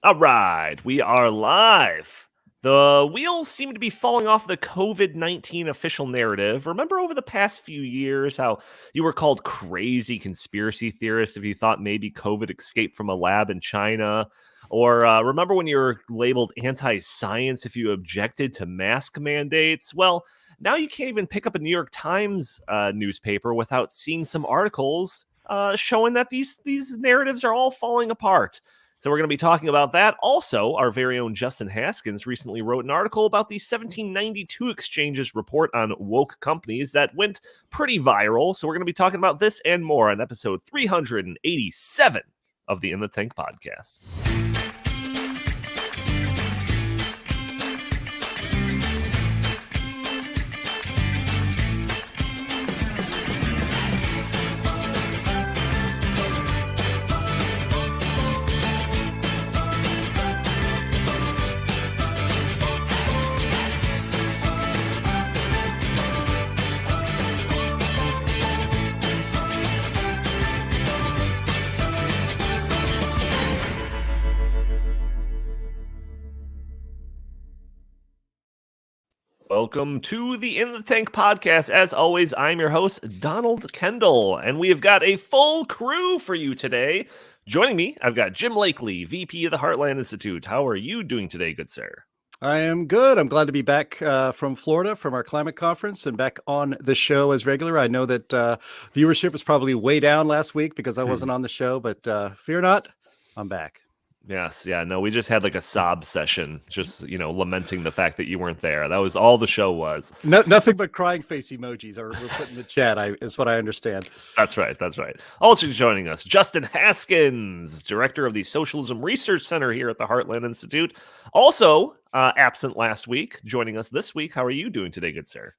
All right, we are live. The wheels seem to be falling off the COVID-19 official narrative. Remember over the past few years how you were called crazy conspiracy theorist if you thought maybe COVID escaped from a lab in China? Or remember when you were labeled anti-science if you objected to mask mandates? Well, now you can't even pick up a New York Times newspaper without seeing some articles showing that these narratives are all falling apart. So we're going to be talking about that. Also, our very own Justin Haskins recently wrote an article about the 1792 Exchanges report on woke companies that went pretty viral. So we're going to be talking about this and more on episode 387 of the In the Tank podcast. Welcome to the In the Tank podcast. As always, I'm your host, Donald Kendal, and we have got a full crew for you today. Joining me, I've got Jim Lakely, VP of the Heartland Institute. How are you doing today, good sir? I am good. I'm glad to be back from Florida from our climate conference and back on the show as regular. I know that viewership was probably way down last week because I wasn't on the show, but fear not, I'm back. Yes, yeah, no, we just had like a sob session, just, lamenting the fact that you weren't there. That was all the show was. Nothing but crying face emojis were put in the chat, is what I understand. That's right. Also joining us, Justin Haskins, director of the Socialism Research Center here at the Heartland Institute. Also absent last week, joining us this week. How are you doing today, good sir?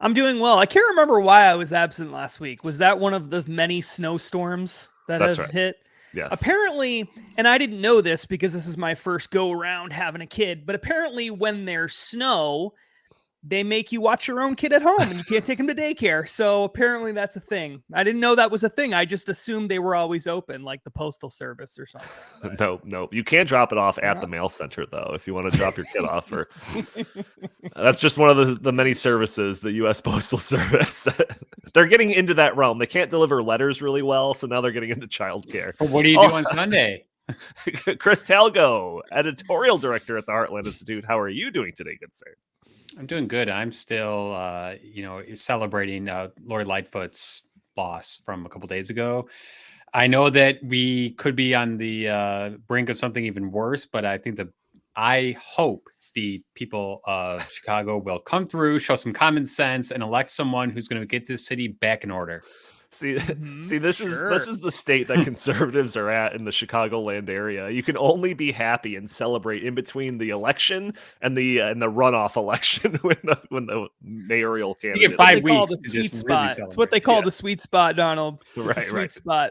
I'm doing well. I can't remember why I was absent last week. Was that one of the many snowstorms that have hit? Yes. Apparently, and I didn't know this because this is my first go around having a kid, but apparently when there's snow, they make you watch your own kid at home and you can't take him to daycare. So apparently that's a thing. I didn't know that was a thing. I just assumed they were always open, like the postal service or something. No. You can't drop it off at the mail center, though, if you want to drop your kid off. That's just one of the many services, the U.S. Postal Service. They're getting into that realm. They can't deliver letters really well, so now they're getting into childcare. Well, what do you do on Sunday? Chris Talgo, editorial director at the Heartland Institute. How are you doing today, good sir? I'm doing good. I'm still, celebrating Lori Lightfoot's loss from a couple days ago. I know that we could be on the brink of something even worse, but I hope the people of Chicago will come through, show some common sense, and elect someone who's going to get this city back in order. See, this is the state that conservatives are at in the Chicagoland area. You can only be happy and celebrate in between the election and the runoff election when the mayoral candidate. You get 5 weeks. The sweet spot. It's what they call the sweet spot, Donald. Right. Spot.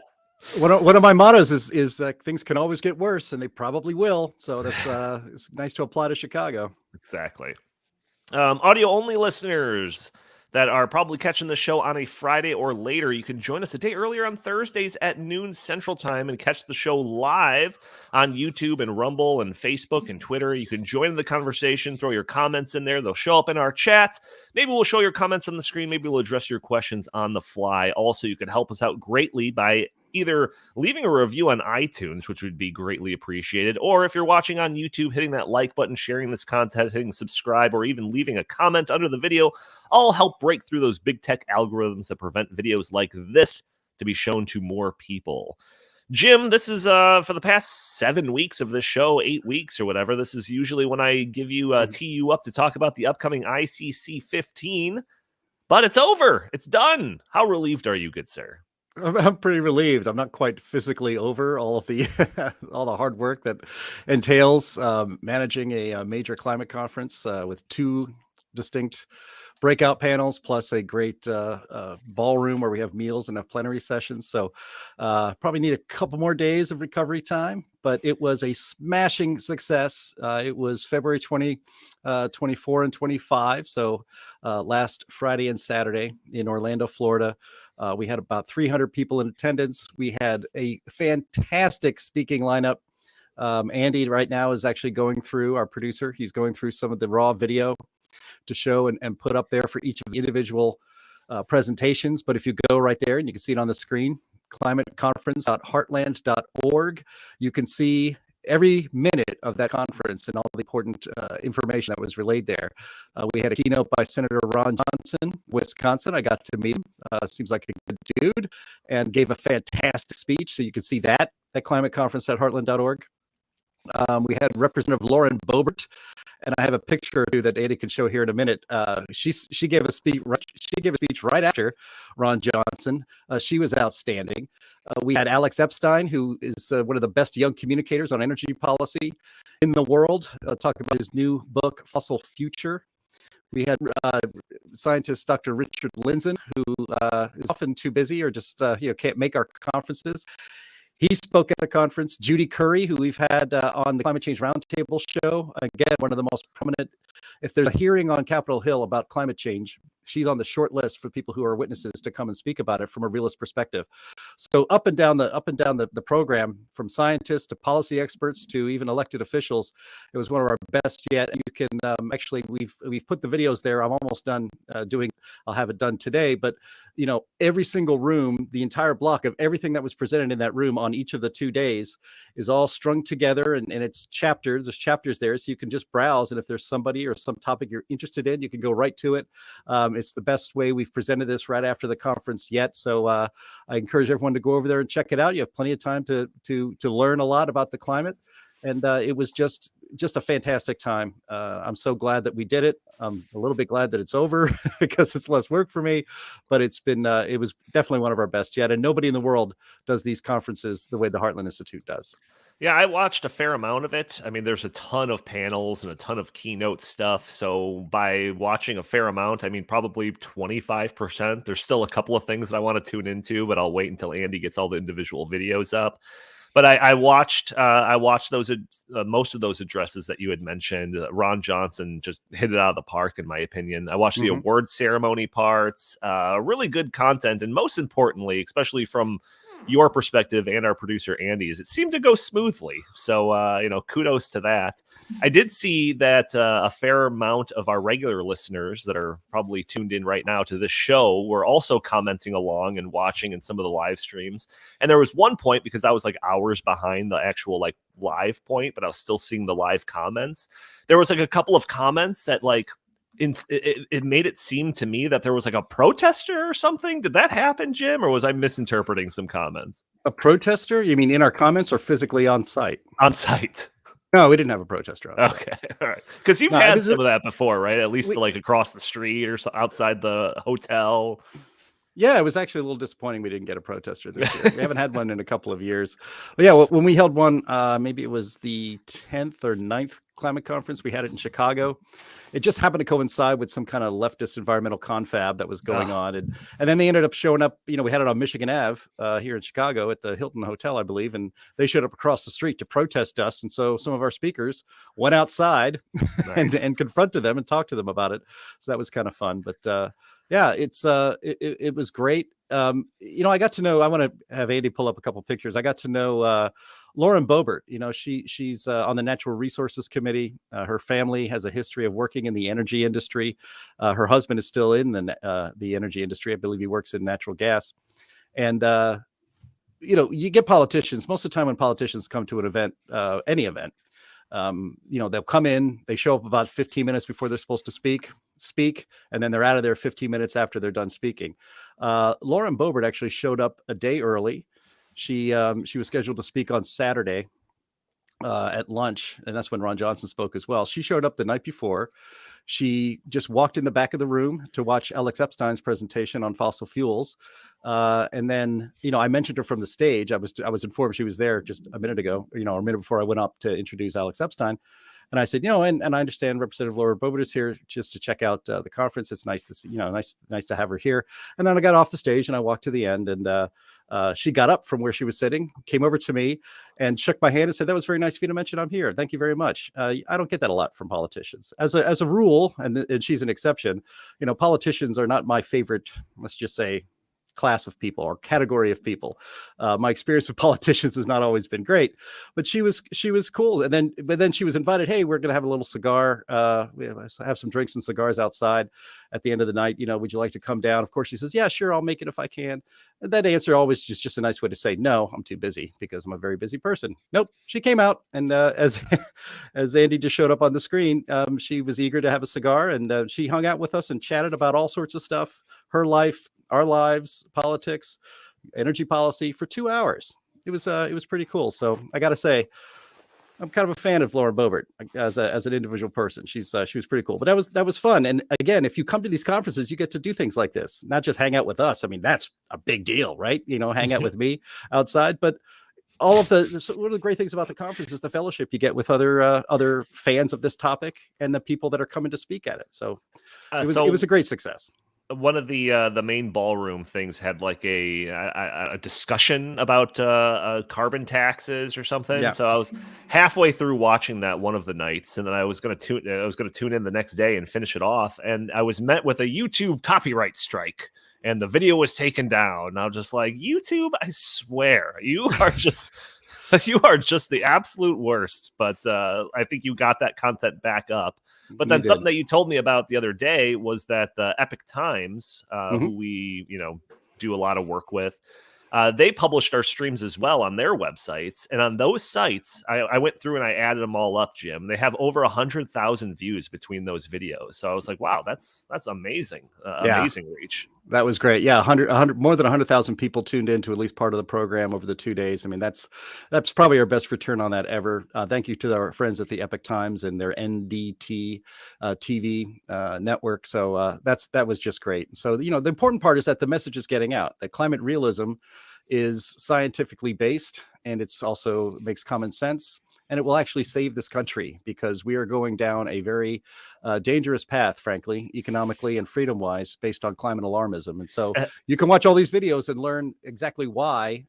One of my mottos is that things can always get worse, and they probably will. So that's it's nice to apply to Chicago. Exactly. Audio only listeners that are probably catching the show on a Friday or later, you can join us a day earlier on Thursdays at noon Central Time and catch the show live on YouTube and Rumble and Facebook and Twitter. You can join in the conversation, throw your comments in there. They'll show up in our chat. Maybe we'll show your comments on the screen. Maybe we'll address your questions on the fly. Also, you can help us out greatly by either leaving a review on iTunes, which would be greatly appreciated, or if you're watching on YouTube, hitting that like button, sharing this content, hitting subscribe, or even leaving a comment under the video, all help break through those big tech algorithms that prevent videos like this to be shown to more people. Jim, this is for the past 7 weeks of this show, 8 weeks or whatever. This is usually when I give you tee you up to talk about the upcoming ICC 15, but it's over. It's done. How relieved are you, good sir? I'm pretty relieved. I'm not quite physically over all of the all the hard work that entails managing a major climate conference with 2 distinct breakout panels plus a great ballroom where we have meals and have plenary sessions. So probably need a couple more days of recovery time, but it was a smashing success. It was February 20, 24 and 25. So last Friday and Saturday in Orlando, Florida. We had about 300 people in attendance. We had a fantastic speaking lineup. Andy right now is actually going through, our producer, he's going through some of the raw video to show and put up there for each of the individual presentations. But if you go right there, and you can see it on the screen, climateconference.heartland.org, you can see every minute of that conference and all the important information that was relayed there. We had a keynote by Senator Ron Johnson, Wisconsin. I got to meet him. Seems like a good dude, and gave a fantastic speech. So you can see that at climateconference.heartland.org. We had Representative Lauren Boebert, and I have a picture too that Andy can show here in a minute. She gave a speech. She gave a speech right after Ron Johnson. She was outstanding. We had Alex Epstein, who is one of the best young communicators on energy policy in the world, talking about his new book, Fossil Future. We had scientist Dr. Richard Lindzen, who is often too busy or just can't make our conferences. He spoke at the conference. Judy Curry, who we've had on the Climate Change Roundtable show, again, one of the most prominent. If there's a hearing on Capitol Hill about climate change, she's on the short list for people who are witnesses to come and speak about it from a realist perspective. So up and down the program, from scientists to policy experts to even elected officials, it was one of our best yet. You can actually, we've put the videos there. I'm almost done doing. I'll have it done today. But every single room, the entire block of everything that was presented in that room on each of the 2 days is all strung together, and it's chapters. There's chapters there, so you can just browse. And if there's somebody or some topic you're interested in, you can go right to it. It's the best way we've presented this right after the conference yet. So I encourage everyone to go over there and check it out. You have plenty of time to learn a lot about the climate. And it was just a fantastic time. I'm so glad that we did it. I'm a little bit glad that it's over because it's less work for me, but it was definitely one of our best yet. And nobody in the world does these conferences the way the Heartland Institute does. Yeah, I watched a fair amount of it. I mean, there's a ton of panels and a ton of keynote stuff. So by watching a fair amount, I mean, probably 25%. There's still a couple of things that I want to tune into, but I'll wait until Andy gets all the individual videos up. But I watched those most of those addresses that you had mentioned. Ron Johnson just hit it out of the park, in my opinion. I watched the award ceremony parts. Really good content, and most importantly, especially from your perspective and our producer Andy's, it seemed to go smoothly. So kudos to that. I did see that a fair amount of our regular listeners that are probably tuned in right now to this show were also commenting along and watching in some of the live streams. And there was one point, because I was like hours behind the actual like live point, but I was still seeing the live comments. There was like a couple of comments that like it made it seem to me that there was like a protester or something. Did that happen, Jim, or was I misinterpreting some comments? A protester? You mean in our comments or physically on site? On site. No, we didn't have a protester on site. Okay, all right. Because you've had some of that before, right? At least like across the street or outside the hotel. Yeah, it was actually a little disappointing we didn't get a protester this year. We haven't had one in a couple of years. But yeah, when we held one, maybe it was the 10th or 9th climate conference. We had it in Chicago. It just happened to coincide with some kind of leftist environmental confab that was going on. And then they ended up showing up. We had it on Michigan Ave here in Chicago at the Hilton Hotel, I believe. And they showed up across the street to protest us. And so some of our speakers went outside and confronted them and talked to them about it. So that was kind of fun. But yeah, it was great. I got to know, I want to have Andy pull up a couple pictures. I got to know Lauren Boebert. She's on the Natural Resources Committee. Her family has a history of working in the energy industry. Her husband is still in the energy industry. I believe he works in natural gas. And, you get politicians, most of the time when politicians come to an event, any event, they'll come in, they show up about 15 minutes before they're supposed to speak, and then they're out of there 15 minutes after they're done speaking. Lauren Boebert actually showed up a day early. She was scheduled to speak on Saturday at lunch, and that's when Ron Johnson spoke as well. She showed up the night before. She just walked in the back of the room to watch Alex Epstein's presentation on fossil fuels. And then, I mentioned her from the stage. I was informed she was there just a minute ago, a minute before I went up to introduce Alex Epstein. And I said, and I understand Representative Lauren Boebert is here just to check out the conference. It's nice to see, nice to have her here. And then I got off the stage and I walked to the end, and she got up from where she was sitting, came over to me and shook my hand and said, "That was very nice of you to mention I'm here. Thank you very much." I don't get that a lot from politicians. As a rule, and she's an exception, politicians are not my favorite, let's just say, class of people or category of people. My experience with politicians has not always been great, but she was cool. And then she was invited. Hey, we're going to have a little cigar. We have some drinks and cigars outside at the end of the night. Would you like to come down? Of course, she says, yeah, sure, I'll make it if I can. And that answer always just a nice way to say, no, I'm too busy because I'm a very busy person. Nope. She came out, and as Andy just showed up on the screen, she was eager to have a cigar, and she hung out with us and chatted about all sorts of stuff, her life, our lives, politics, energy policy for 2 hours. It was pretty cool. So I got to say, I'm kind of a fan of Lauren Boebert as an individual person. She was pretty cool, but that was fun. And again, if you come to these conferences, you get to do things like this, not just hang out with us. I mean, that's a big deal, right? Hang out with me outside, but all of one of the great things about the conference is the fellowship you get with other fans of this topic and the people that are coming to speak at it. So it was a great success. One of the main ballroom things had like a discussion about carbon taxes or something. Yeah. So I was halfway through watching that one of the nights, and then I was going to tune in the next day and finish it off. And I was met with a YouTube copyright strike, and the video was taken down. And I was just like, YouTube, I swear, you are just the absolute worst. But I think you got that content back up. But then something that you told me about the other day was that the Epic Times, who we do a lot of work with, they published our streams as well on their websites. And on those sites, I went through and I added them all up, Jim. They have over 100,000 views between those videos. So I was like, wow, that's amazing. Amazing reach. That was great. Yeah, 100 more than 100,000 people tuned into at least part of the program over the 2 days. I mean, that's probably our best return on that ever. Thank you to our friends at the Epic Times and their NDT TV network. So that was just great. So the important part is that the message is getting out. That climate realism is scientifically based, and it's also makes common sense. And it will actually save this country because we are going down a very dangerous path, frankly, economically and freedom-wise, based on climate alarmism. And so you can watch all these videos and learn exactly why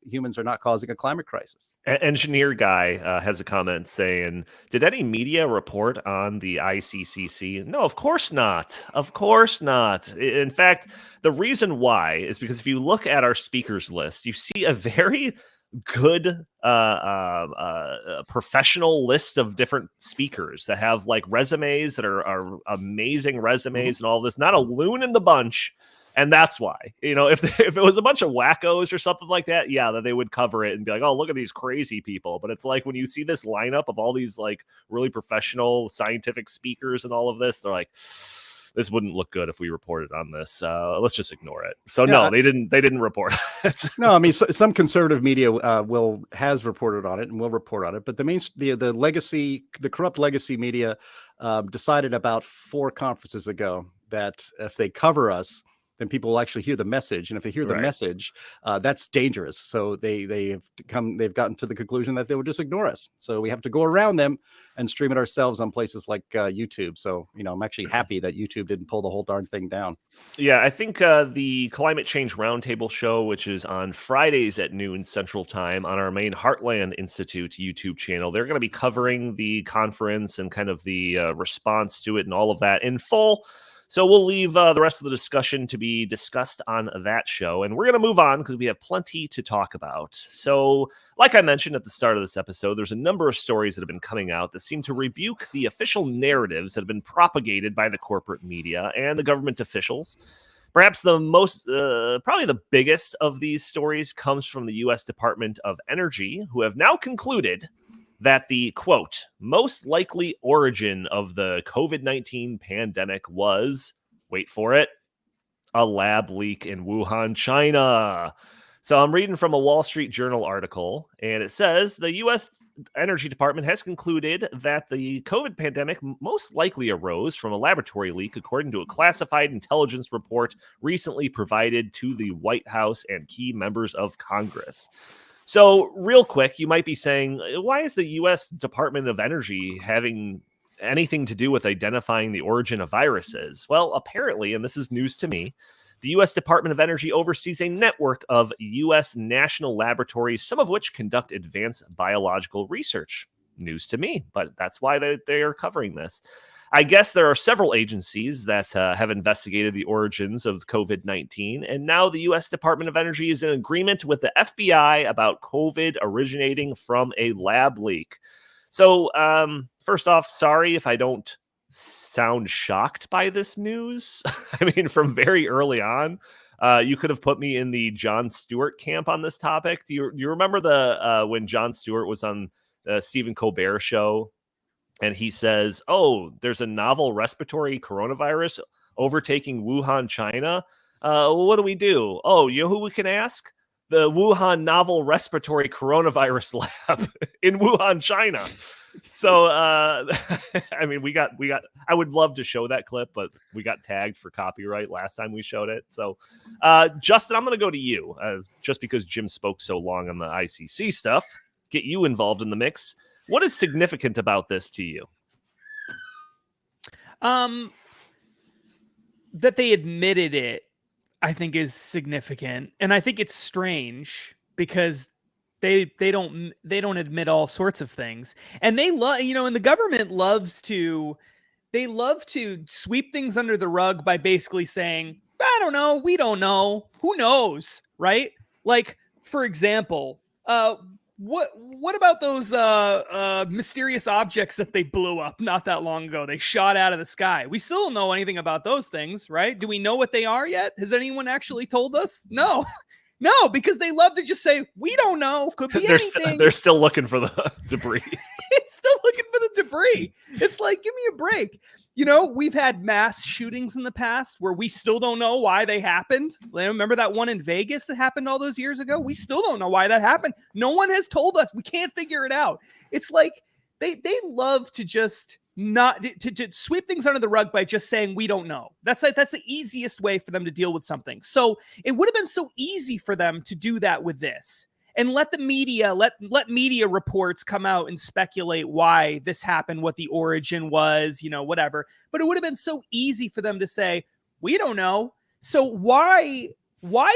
humans are not causing a climate crisis. Engineer Guy has a comment saying, did any media report on the ICCC? No, of course not. Of course not. In fact, the reason why is because if you look at our speakers list, you see a very good professional list of different speakers that have like resumes that are amazing resumes and all this, not a loon in the bunch. And that's why, if it was a bunch of wackos or something like that, that they would cover it and be like, oh, look at these crazy people. But it's like when you see this lineup of all these like really professional scientific speakers and all of this, they're like, this wouldn't look good if we reported on this. Let's just ignore it. So no, they didn't report it. No, I mean, some conservative media has reported on it and will report on it. But the corrupt legacy media decided about 4 conferences ago that if they cover us, then people will actually hear the message. And if they hear the message, that's dangerous. So they've gotten to the conclusion that they will just ignore us. So we have to go around them and stream it ourselves on places like YouTube. So, I'm actually happy that YouTube didn't pull the whole darn thing down. Yeah, I think the Climate Change Roundtable show, which is on Fridays at noon Central Time on our main Heartland Institute YouTube channel, they're going to be covering the conference and kind of the response to it and all of that in full. So we'll leave the rest of the discussion to be discussed on that show. And we're going to move on because we have plenty to talk about. So like I mentioned at the start of this episode, there's a number of stories that have been coming out that seem to rebuke the official narratives that have been propagated by the corporate media and the government officials. Perhaps the most, probably the biggest of these stories comes from the U.S. Department of Energy, who have now concluded that the, quote, most likely origin of the COVID-19 pandemic was, wait for it, a lab leak in Wuhan, China. So I'm reading from a Wall Street Journal article, and it says the U.S. Energy Department has concluded that the COVID pandemic most likely arose from a laboratory leak, according to a classified intelligence report recently provided to the White House and key members of Congress. So real quick, you might be saying, why is the U.S. Department of Energy having anything to do with identifying the origin of viruses? Well, apparently, and this is news to me, the U.S. Department of Energy oversees a network of U.S. national laboratories, some of which conduct advanced biological research. News to me, but that's why they are covering this. I guess there are several agencies that have investigated the origins of COVID-19, and now the U.S. Department of Energy is in agreement with the FBI about COVID originating from a lab leak. So, first off, sorry if I don't sound shocked by this news. I mean, from very early on, you could have put me in the Jon Stewart camp on this topic. Do you remember when Jon Stewart was on the Stephen Colbert show? And he says, "Oh, there's a novel respiratory coronavirus overtaking Wuhan, China. What do we do? Oh, you know who we can ask? The Wuhan Novel Respiratory Coronavirus Lab in Wuhan, China." So, I mean, we got. I would love to show that clip, but we got tagged for copyright last time we showed it. So, Justin, I'm going to go to you, just because Jim spoke so long on the ICC stuff. Get you involved in the mix. What is significant about this to you? That they admitted it, I think, is significant, and I think it's strange because they don't admit all sorts of things, and they love, and the government loves to sweep things under the rug by basically saying, "I don't know, we don't know, who knows," right? Like, for example, what about those mysterious objects that they blew up not that long ago? They shot out of the sky. We still don't know anything about those things, right? Do we know what they are yet? Has anyone actually told us? No. No, because they love to just say, "We don't know. Could be anything." They're still looking for the debris. Still looking for the debris. It's like, give me a break. We've had mass shootings in the past where we still don't know why they happened. Remember that one in Vegas that happened all those years ago? We still don't know why that happened. No one has told us. We can't figure it out. It's like they love to just not to sweep things under the rug by just saying we don't know. That's the easiest way for them to deal with something. So it would have been so easy for them to do that with this. And let the media, let media reports come out and speculate why this happened, what the origin was, whatever. But it would have been so easy for them to say, "We don't know." So why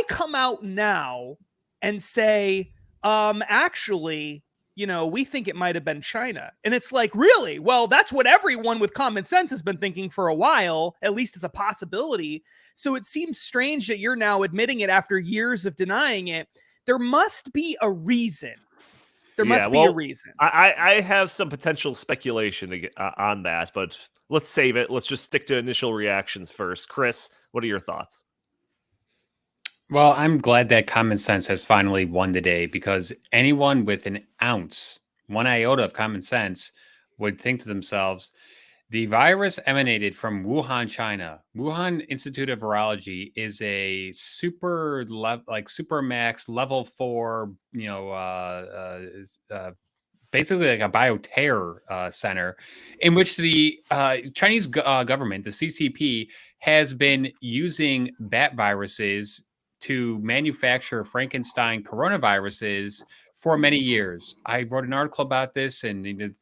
come out now and say, actually, we think it might have been China? And it's like, really? Well, that's what everyone with common sense has been thinking for a while, at least as a possibility. So it seems strange that you're now admitting it after years of denying it. There must be a reason. There must be a reason. I have some potential speculation on that, but let's save it. Let's just stick to initial reactions first. Chris, what are your thoughts? Well, I'm glad that common sense has finally won today, because anyone with an ounce, one iota of common sense would think to themselves, the virus emanated from Wuhan, China. Wuhan Institute of Virology is a supermax level 4, basically like a bioterror center, in which the Chinese government, the CCP, has been using bat viruses to manufacture Frankenstein coronaviruses for many years. I wrote an article about this, and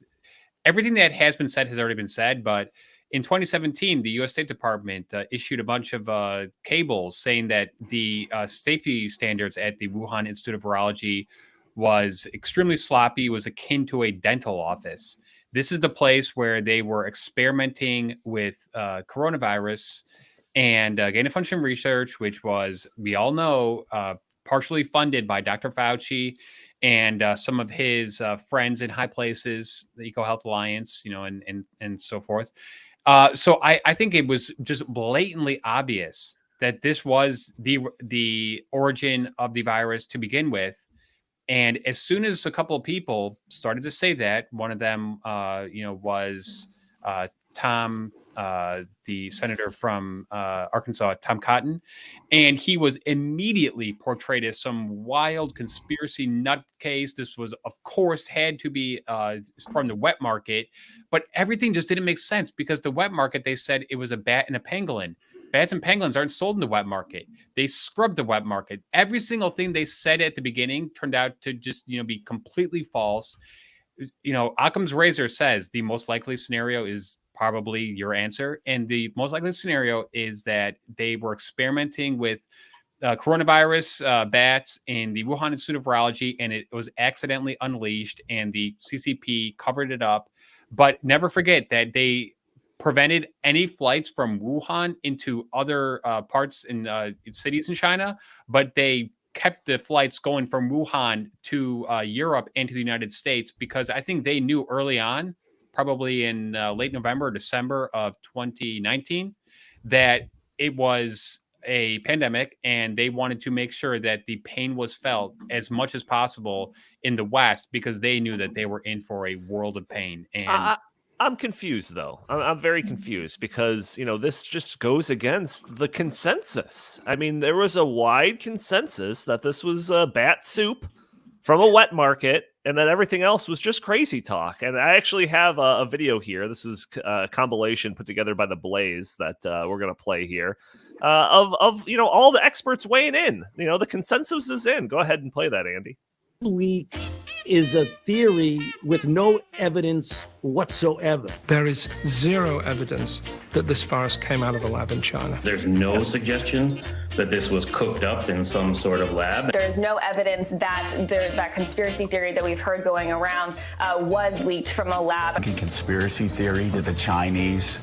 everything that has been said has already been said. But in 2017, the U.S. State Department issued a bunch of cables saying that the safety standards at the Wuhan Institute of Virology was extremely sloppy, was akin to a dental office. This is the place where they were experimenting with coronavirus and gain-of-function research, which was, we all know, partially funded by Dr. Fauci and some of his friends in high places, the EcoHealth Alliance, and so forth. So I think it was just blatantly obvious that this was the origin of the virus to begin with. And as soon as a couple of people started to say that, one of them, was Tom, the senator from Arkansas, Tom Cotton, and he was immediately portrayed as some wild conspiracy nutcase. This was, of course, had to be from the wet market, but everything just didn't make sense, because the wet market, they said it was a bat and a pangolin. Bats and pangolins aren't sold in the wet market. They scrubbed the wet market. Every single thing they said at the beginning turned out to just, be completely false. Occam's razor says the most likely scenario is probably your answer. And the most likely scenario is that they were experimenting with coronavirus bats in the Wuhan Institute of Virology, and it was accidentally unleashed, and the CCP covered it up. But never forget that they prevented any flights from Wuhan into other parts in cities in China, but they kept the flights going from Wuhan to Europe and to the United States, because I think they knew early on, probably in late November or December of 2019, that it was a pandemic, and they wanted to make sure that the pain was felt as much as possible in the West, because they knew that they were in for a world of pain. And I'm confused, though. I'm very confused, because, this just goes against the consensus. I mean, there was a wide consensus that this was bat soup from a wet market, and that everything else was just crazy talk. And I actually have a video here. This is a compilation put together by The Blaze that we're going to play here of all the experts weighing in. The consensus is in. Go ahead and play that, Andy. Leak is a theory with no evidence whatsoever. There is zero evidence that this virus came out of a lab in China. There's no suggestion that this was cooked up in some sort of lab. There's no evidence that that conspiracy theory that we've heard going around was leaked from a lab. Conspiracy theory that the Chinese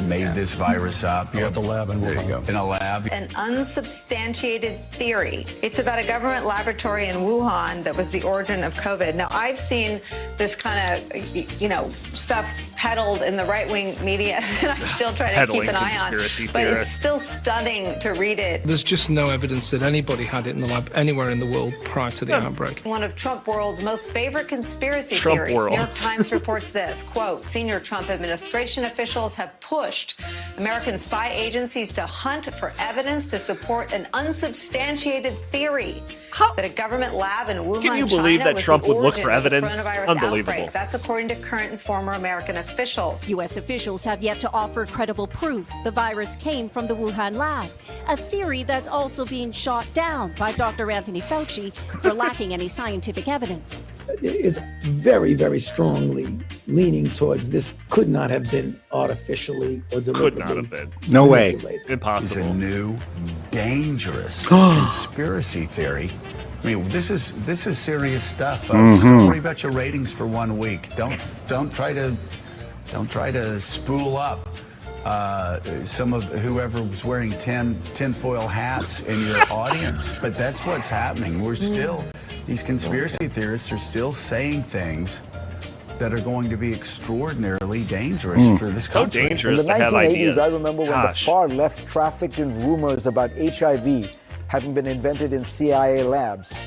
made this virus up. At the lab in Wuhan. In a lab. An unsubstantiated theory. It's about a government laboratory in Wuhan that was the origin of COVID. Now, I've seen this kind of, stuff peddled in the right-wing media, and I still try to keep an eye on. But it's still stunning to read it. There's just no evidence that anybody had it in the lab anywhere in the world prior to the outbreak. One of Trump world's most favorite conspiracy theories. New York Times reports this, quote, senior Trump administration officials have pushed American spy agencies to hunt for evidence to support an unsubstantiated theory that a government lab in Wuhan, Can you believe China, that Trump would look for evidence? Unbelievable. Outbreak. That's according to current and former American officials. U.S. officials have yet to offer credible proof the virus came from the Wuhan lab, a theory that's also being shot down by Dr. Anthony Fauci for lacking any scientific evidence. It's very, very strongly leaning towards this could not have been artificially or deliberately. Could not have been. No way. Impossible. It's a new, dangerous conspiracy theory. I mean, this is serious stuff. Don't worry about your ratings for 1 week. Don't try to spool up some of whoever was wearing tinfoil hats in your audience. But that's what's happening. We're still, these conspiracy theorists are still saying things that are going to be extraordinarily dangerous for this country. So dangerous in the to have 1980s, ideas. I remember when the far left trafficked in rumors about HIV having been invented in CIA labs.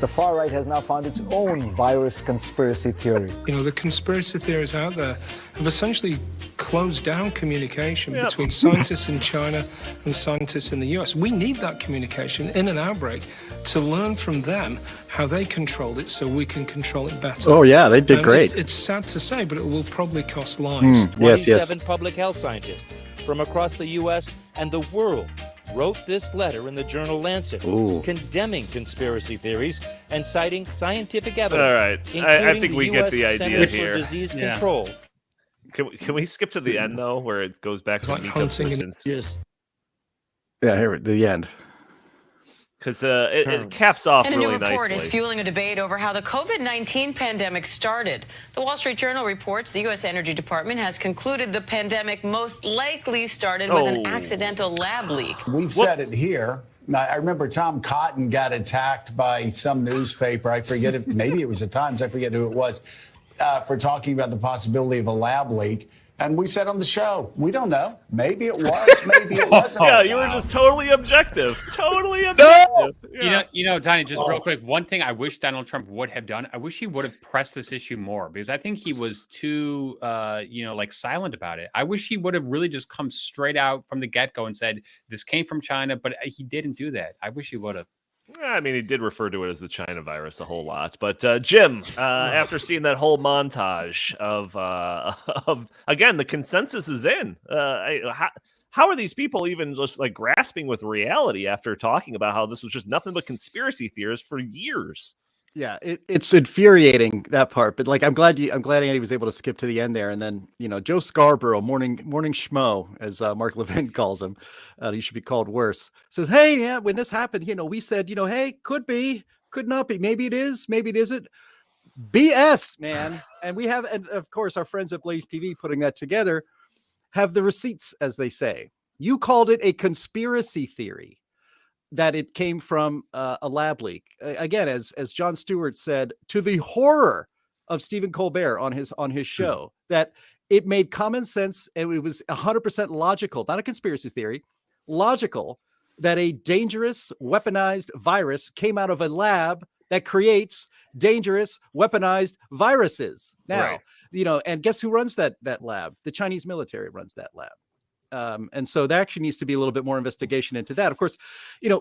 The far right has now found its own virus conspiracy theory. The conspiracy theories out there have essentially closed down communication between scientists in China and scientists in the US. We need that communication in an outbreak to learn from them how they controlled it so we can control it better. Oh, yeah, they did great. It's sad to say, but it will probably cost lives. 27 public health scientists from across the U.S. and the world wrote this letter in the journal Lancet, condemning conspiracy theories and citing scientific evidence. All right, I think we get the idea here. For Disease Control. Can we skip to the end though, where it goes back to like hunting and Just here at the end. Because it caps off and really a new report nicely. is fueling a debate over how the COVID-19 pandemic started. The Wall Street Journal reports the U.S. Energy Department has concluded the pandemic most likely started with an accidental lab leak. We've said it here. I remember Tom Cotton got attacked by some newspaper. I forget it. Maybe it was the Times. I forget who it was, for talking about the possibility of a lab leak. And we said on the show, we don't know. Maybe it was, maybe it wasn't. Yeah, you were just totally objective. Totally objective. No! Yeah. Donnie, just real quick, one thing I wish Donald Trump would have done, I wish he would have pressed this issue more, because I think he was too, silent about it. I wish he would have really just come straight out from the get-go and said, this came from China, but he didn't do that. I wish he would have. I mean, he did refer to it as the China virus a whole lot. But Jim, after seeing that whole montage of again, the consensus is in. How are these people even just like grasping with reality after talking about how this was just nothing but conspiracy theories for years? Yeah, it's infuriating, that part. But like, I'm glad Andy was able to skip to the end there. And then, Joe Scarborough, morning schmo, as Mark Levin calls him, he should be called worse, says, hey, yeah, when this happened, we said, hey, could be, could not be, maybe it is, maybe it isn't. BS, man. And we have, and of course, our friends at Blaze TV putting that together. have the receipts, as they say. You called it a conspiracy theory that it came from a lab leak. Again, as Jon Stewart said, to the horror of Stephen Colbert on his show, that it made common sense and it was 100% logical, not a conspiracy theory, logical, that a dangerous weaponized virus came out of a lab that creates dangerous weaponized viruses. Now, and guess who runs that lab? The Chinese military runs that lab. And so there actually needs to be a little bit more investigation into that. Of course,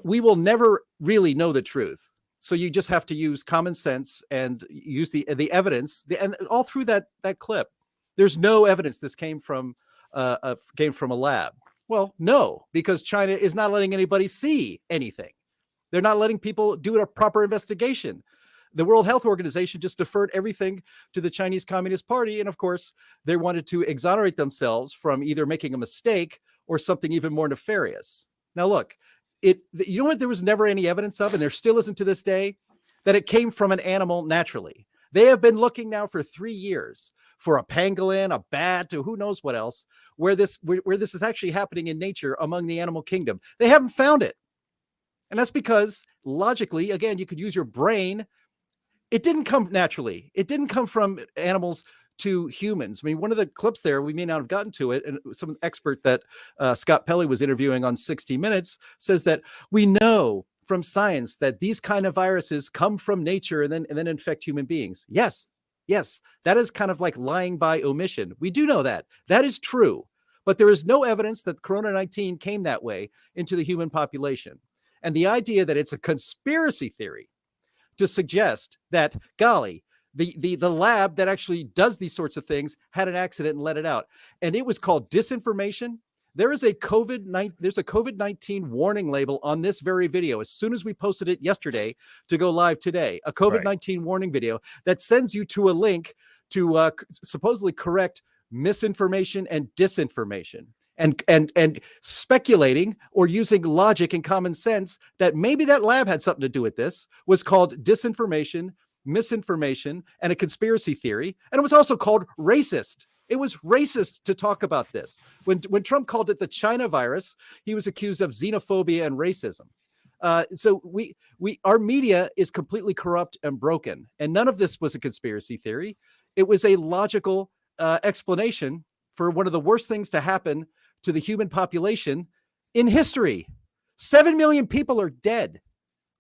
we will never really know the truth. So you just have to use common sense and use the evidence. And all through that clip, there's no evidence this came from a lab. Well, no, because China is not letting anybody see anything. They're not letting people do a proper investigation. The World Health Organization just deferred everything to the Chinese Communist Party. And of course, they wanted to exonerate themselves from either making a mistake or something even more nefarious. Now, look, you know what there was never any evidence of, and there still isn't to this day, that it came from an animal naturally. They have been looking now for 3 years for a pangolin, a bat, or who knows what else, where this is actually happening in nature among the animal kingdom. They haven't found it. And that's because logically, again, you could use your brain. It didn't come naturally. It didn't come from animals to humans. I mean, one of the clips there, we may not have gotten to it, and some expert that Scott Pelley was interviewing on 60 Minutes says that we know from science that these kind of viruses come from nature and then infect human beings. Yes, that is kind of like lying by omission. We do know that. That is true. But there is no evidence that Corona-19 came that way into the human population. And the idea that it's a conspiracy theory to suggest that, golly, the lab that actually does these sorts of things had an accident and let it out. And it was called disinformation. There's a COVID-19 warning label on this very video. As soon as we posted it yesterday to go live today, a COVID-19 warning video that sends you to a link to supposedly correct misinformation and disinformation. And speculating or using logic and common sense that maybe that lab had something to do with this was called disinformation, misinformation, and a conspiracy theory. And it was also called racist. It was racist to talk about this. When Trump called it the China virus, he was accused of xenophobia and racism. So our media is completely corrupt and broken. And none of this was a conspiracy theory. It was a logical explanation for one of the worst things to happen to the human population in history. 7 million people are dead.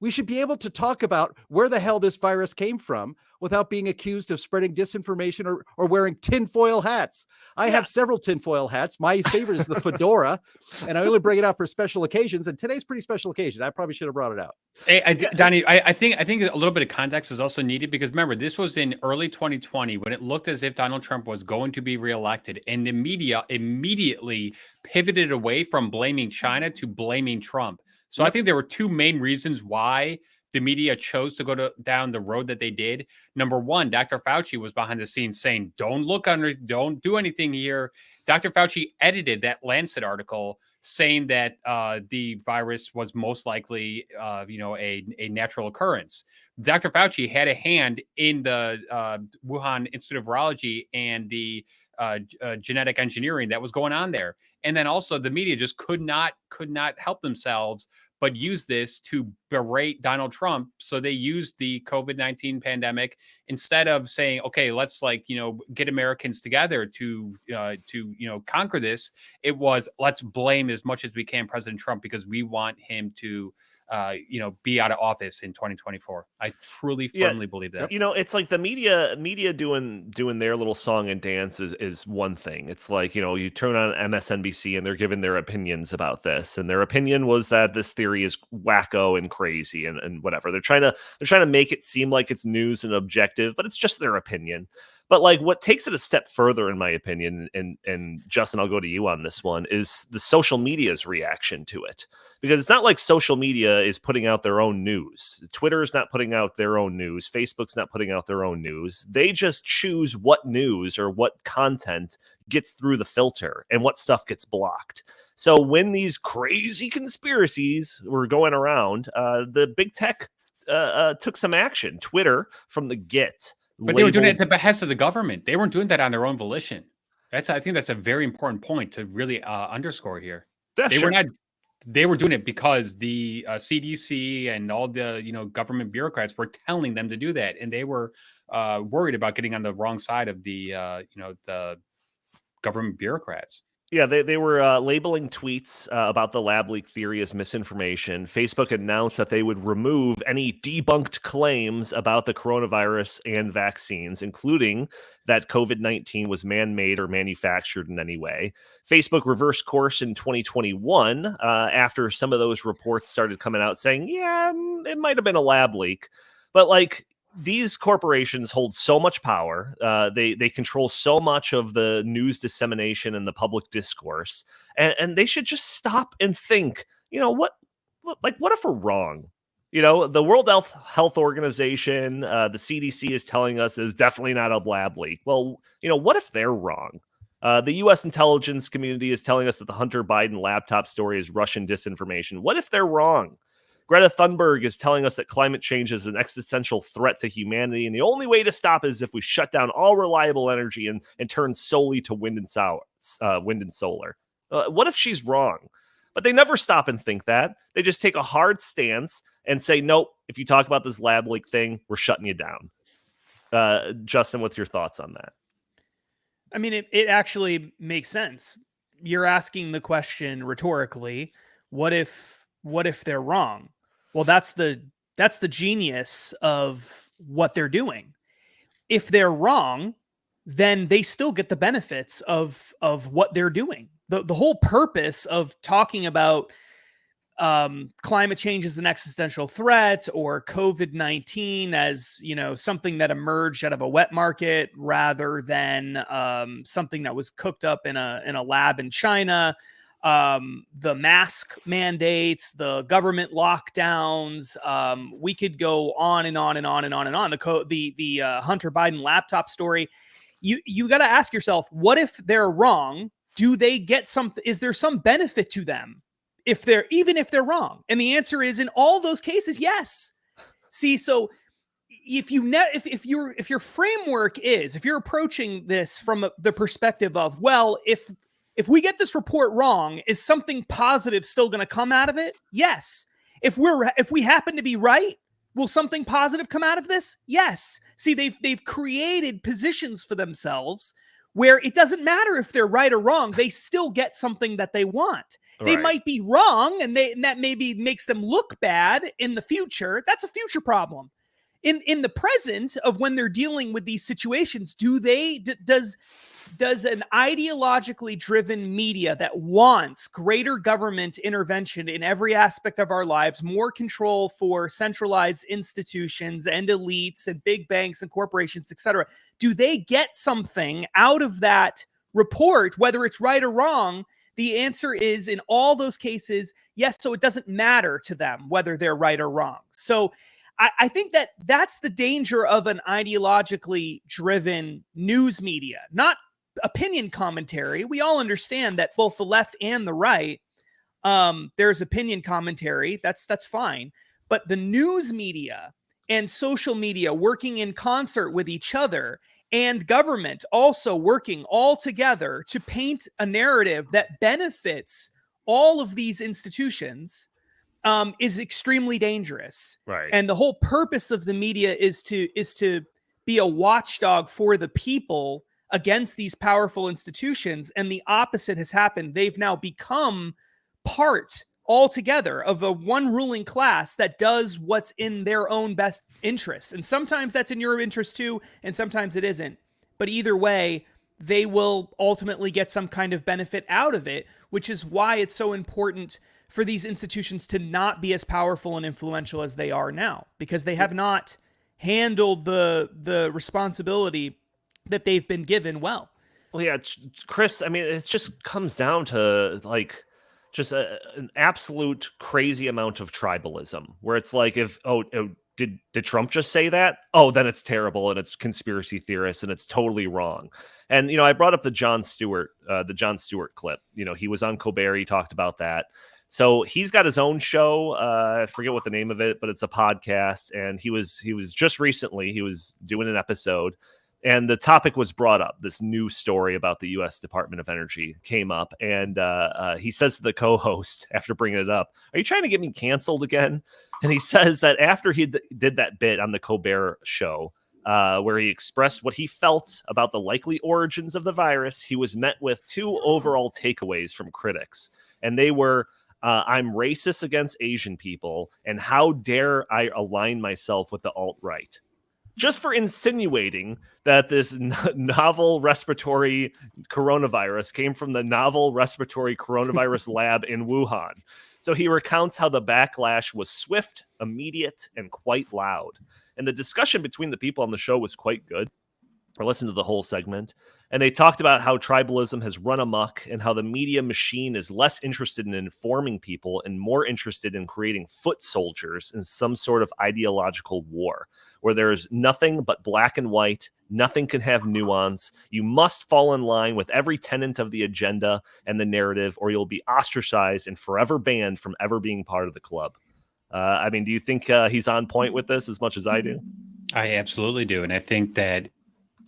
We should be able to talk about where the hell this virus came from without being accused of spreading disinformation or wearing tinfoil hats. I have several tinfoil hats. My favorite is the fedora, and I only bring it out for special occasions. And today's a pretty special occasion. I probably should have brought it out. Hey, Donnie, I think a little bit of context is also needed because remember, this was in early 2020 when it looked as if Donald Trump was going to be reelected, and the media immediately pivoted away from blaming China to blaming Trump. So I think there were two main reasons why the media chose to go down the road that they did. Number one, Dr. Fauci was behind the scenes saying, don't do anything here. Dr. Fauci edited that Lancet article saying that the virus was most likely, a natural occurrence. Dr. Fauci had a hand in the Wuhan Institute of Virology and the genetic engineering that was going on there. And then also the media just could not help themselves but use this to berate Donald Trump. So they used the COVID-19 pandemic instead of saying, okay, let's get Americans together to conquer this. It was, let's blame as much as we can President Trump because we want him to be out of office in 2024. I truly firmly believe that. It's like the media doing their little song and dance is one thing. It's like, you turn on MSNBC and they're giving their opinions about this. And their opinion was that this theory is wacko and crazy and whatever. They're trying to make it seem like it's news and objective, but it's just their opinion. But like what takes it a step further, in my opinion, and Justin, I'll go to you on this one, is the social media's reaction to it. Because it's not like social media is putting out their own news. Twitter is not putting out their own news. Facebook's not putting out their own news. They just choose what news or what content gets through the filter and what stuff gets blocked. So when these crazy conspiracies were going around, the big tech took some action. Twitter from the get. But they were doing it at the behest of the government. They weren't doing that on their own volition. I think that's a very important point to really underscore here. Yeah, sure. They were doing it because the CDC and all the government bureaucrats were telling them to do that, and they were worried about getting on the wrong side of the the government bureaucrats. Yeah, they were labeling tweets about the lab leak theory as misinformation. Facebook announced that they would remove any debunked claims about the coronavirus and vaccines, including that COVID-19 was man-made or manufactured in any way. Facebook reversed course in 2021 after some of those reports started coming out saying, yeah, it might have been a lab leak. But like, these corporations hold so much power. They control so much of the news dissemination and the public discourse, and they should just stop and think. What if we're wrong? The World Health Organization, the CDC is telling us is definitely not a lab leak. Well, what if they're wrong? The U.S. intelligence community is telling us that the Hunter Biden laptop story is Russian disinformation. What if they're wrong? Greta Thunberg is telling us that climate change is an existential threat to humanity, and the only way to stop it is if we shut down all reliable energy and turn solely to wind and solar. What if she's wrong? But they never stop and think that. They just take a hard stance and say, nope, if you talk about this lab leak thing, we're shutting you down. Justin, what's your thoughts on that? I mean, it actually makes sense. You're asking the question rhetorically, what if they're wrong? Well, that's the genius of what they're doing. If they're wrong, then they still get the benefits of what they're doing. The whole purpose of talking about climate change as an existential threat or COVID-19 as, something that emerged out of a wet market rather than something that was cooked up in a lab in China, the mask mandates, the government lockdowns, we could go on and on and on and on and on. The Hunter Biden laptop story. You got to ask yourself, what if they're wrong? Do they get something? Is there some benefit to them even if they're wrong? And the answer is, in all those cases, yes. See, so if your framework is, if you're approaching this from the perspective of, well, if we get this report wrong, is something positive still going to come out of it? Yes. If we happen to be right, will something positive come out of this? Yes. See, they've created positions for themselves where it doesn't matter if they're right or wrong, they still get something that they want. They might be wrong, and that maybe makes them look bad in the future. That's a future problem. In the present of when they're dealing with these situations, does an ideologically driven media that wants greater government intervention in every aspect of our lives, more control for centralized institutions and elites and big banks and corporations, etc., do they get something out of that report, whether it's right or wrong? The answer is, in all those cases, yes. So it doesn't matter to them whether they're right or wrong. So I think that's the danger of an ideologically driven news media, not opinion commentary. We all understand that both the left and the right, there's opinion commentary. That's fine. But the news media and social media working in concert with each other, and government also working all together to paint a narrative that benefits all of these institutions, is extremely dangerous. Right. And the whole purpose of the media is to be a watchdog for the people against these powerful institutions. And the opposite has happened. They've now become part altogether of one ruling class that does what's in their own best interest. And sometimes that's in your interest too, and sometimes it isn't. But either way, they will ultimately get some kind of benefit out of it, which is why it's so important for these institutions to not be as powerful and influential as they are now, because they have not handled the responsibility that they've been given well. Well, yeah, Chris, I mean, it just comes down to like just an absolute crazy amount of tribalism, where it's like, did Trump just say that? Oh, then it's terrible and it's conspiracy theorists and it's totally wrong. And, I brought up the Jon Stewart clip. He was on Colbert. He talked about that. So he's got his own show. I forget what the name of it, but it's a podcast. And he was just recently, he was doing an episode And the topic was brought up. This new story about the U.S. Department of Energy came up, and he says to the co-host after bringing it up, "Are you trying to get me canceled again?" And he says that after he did that bit on the Colbert show, where he expressed what he felt about the likely origins of the virus, he was met with two overall takeaways from critics, and they were, "I'm racist against Asian people, and how dare I align myself with the alt-right," just for insinuating that this novel respiratory coronavirus came from the novel respiratory coronavirus lab in Wuhan. So he recounts how the backlash was swift, immediate, and quite loud. And the discussion between the people on the show was quite good. I listened to the whole segment, and they talked about how tribalism has run amok and how the media machine is less interested in informing people and more interested in creating foot soldiers in some sort of ideological war where there's nothing but black and white. Nothing can have nuance. You must fall in line with every tenet of the agenda and the narrative, or you'll be ostracized and forever banned from ever being part of the club. I mean, do you think he's on point with this as much as I do? I absolutely do. And I think that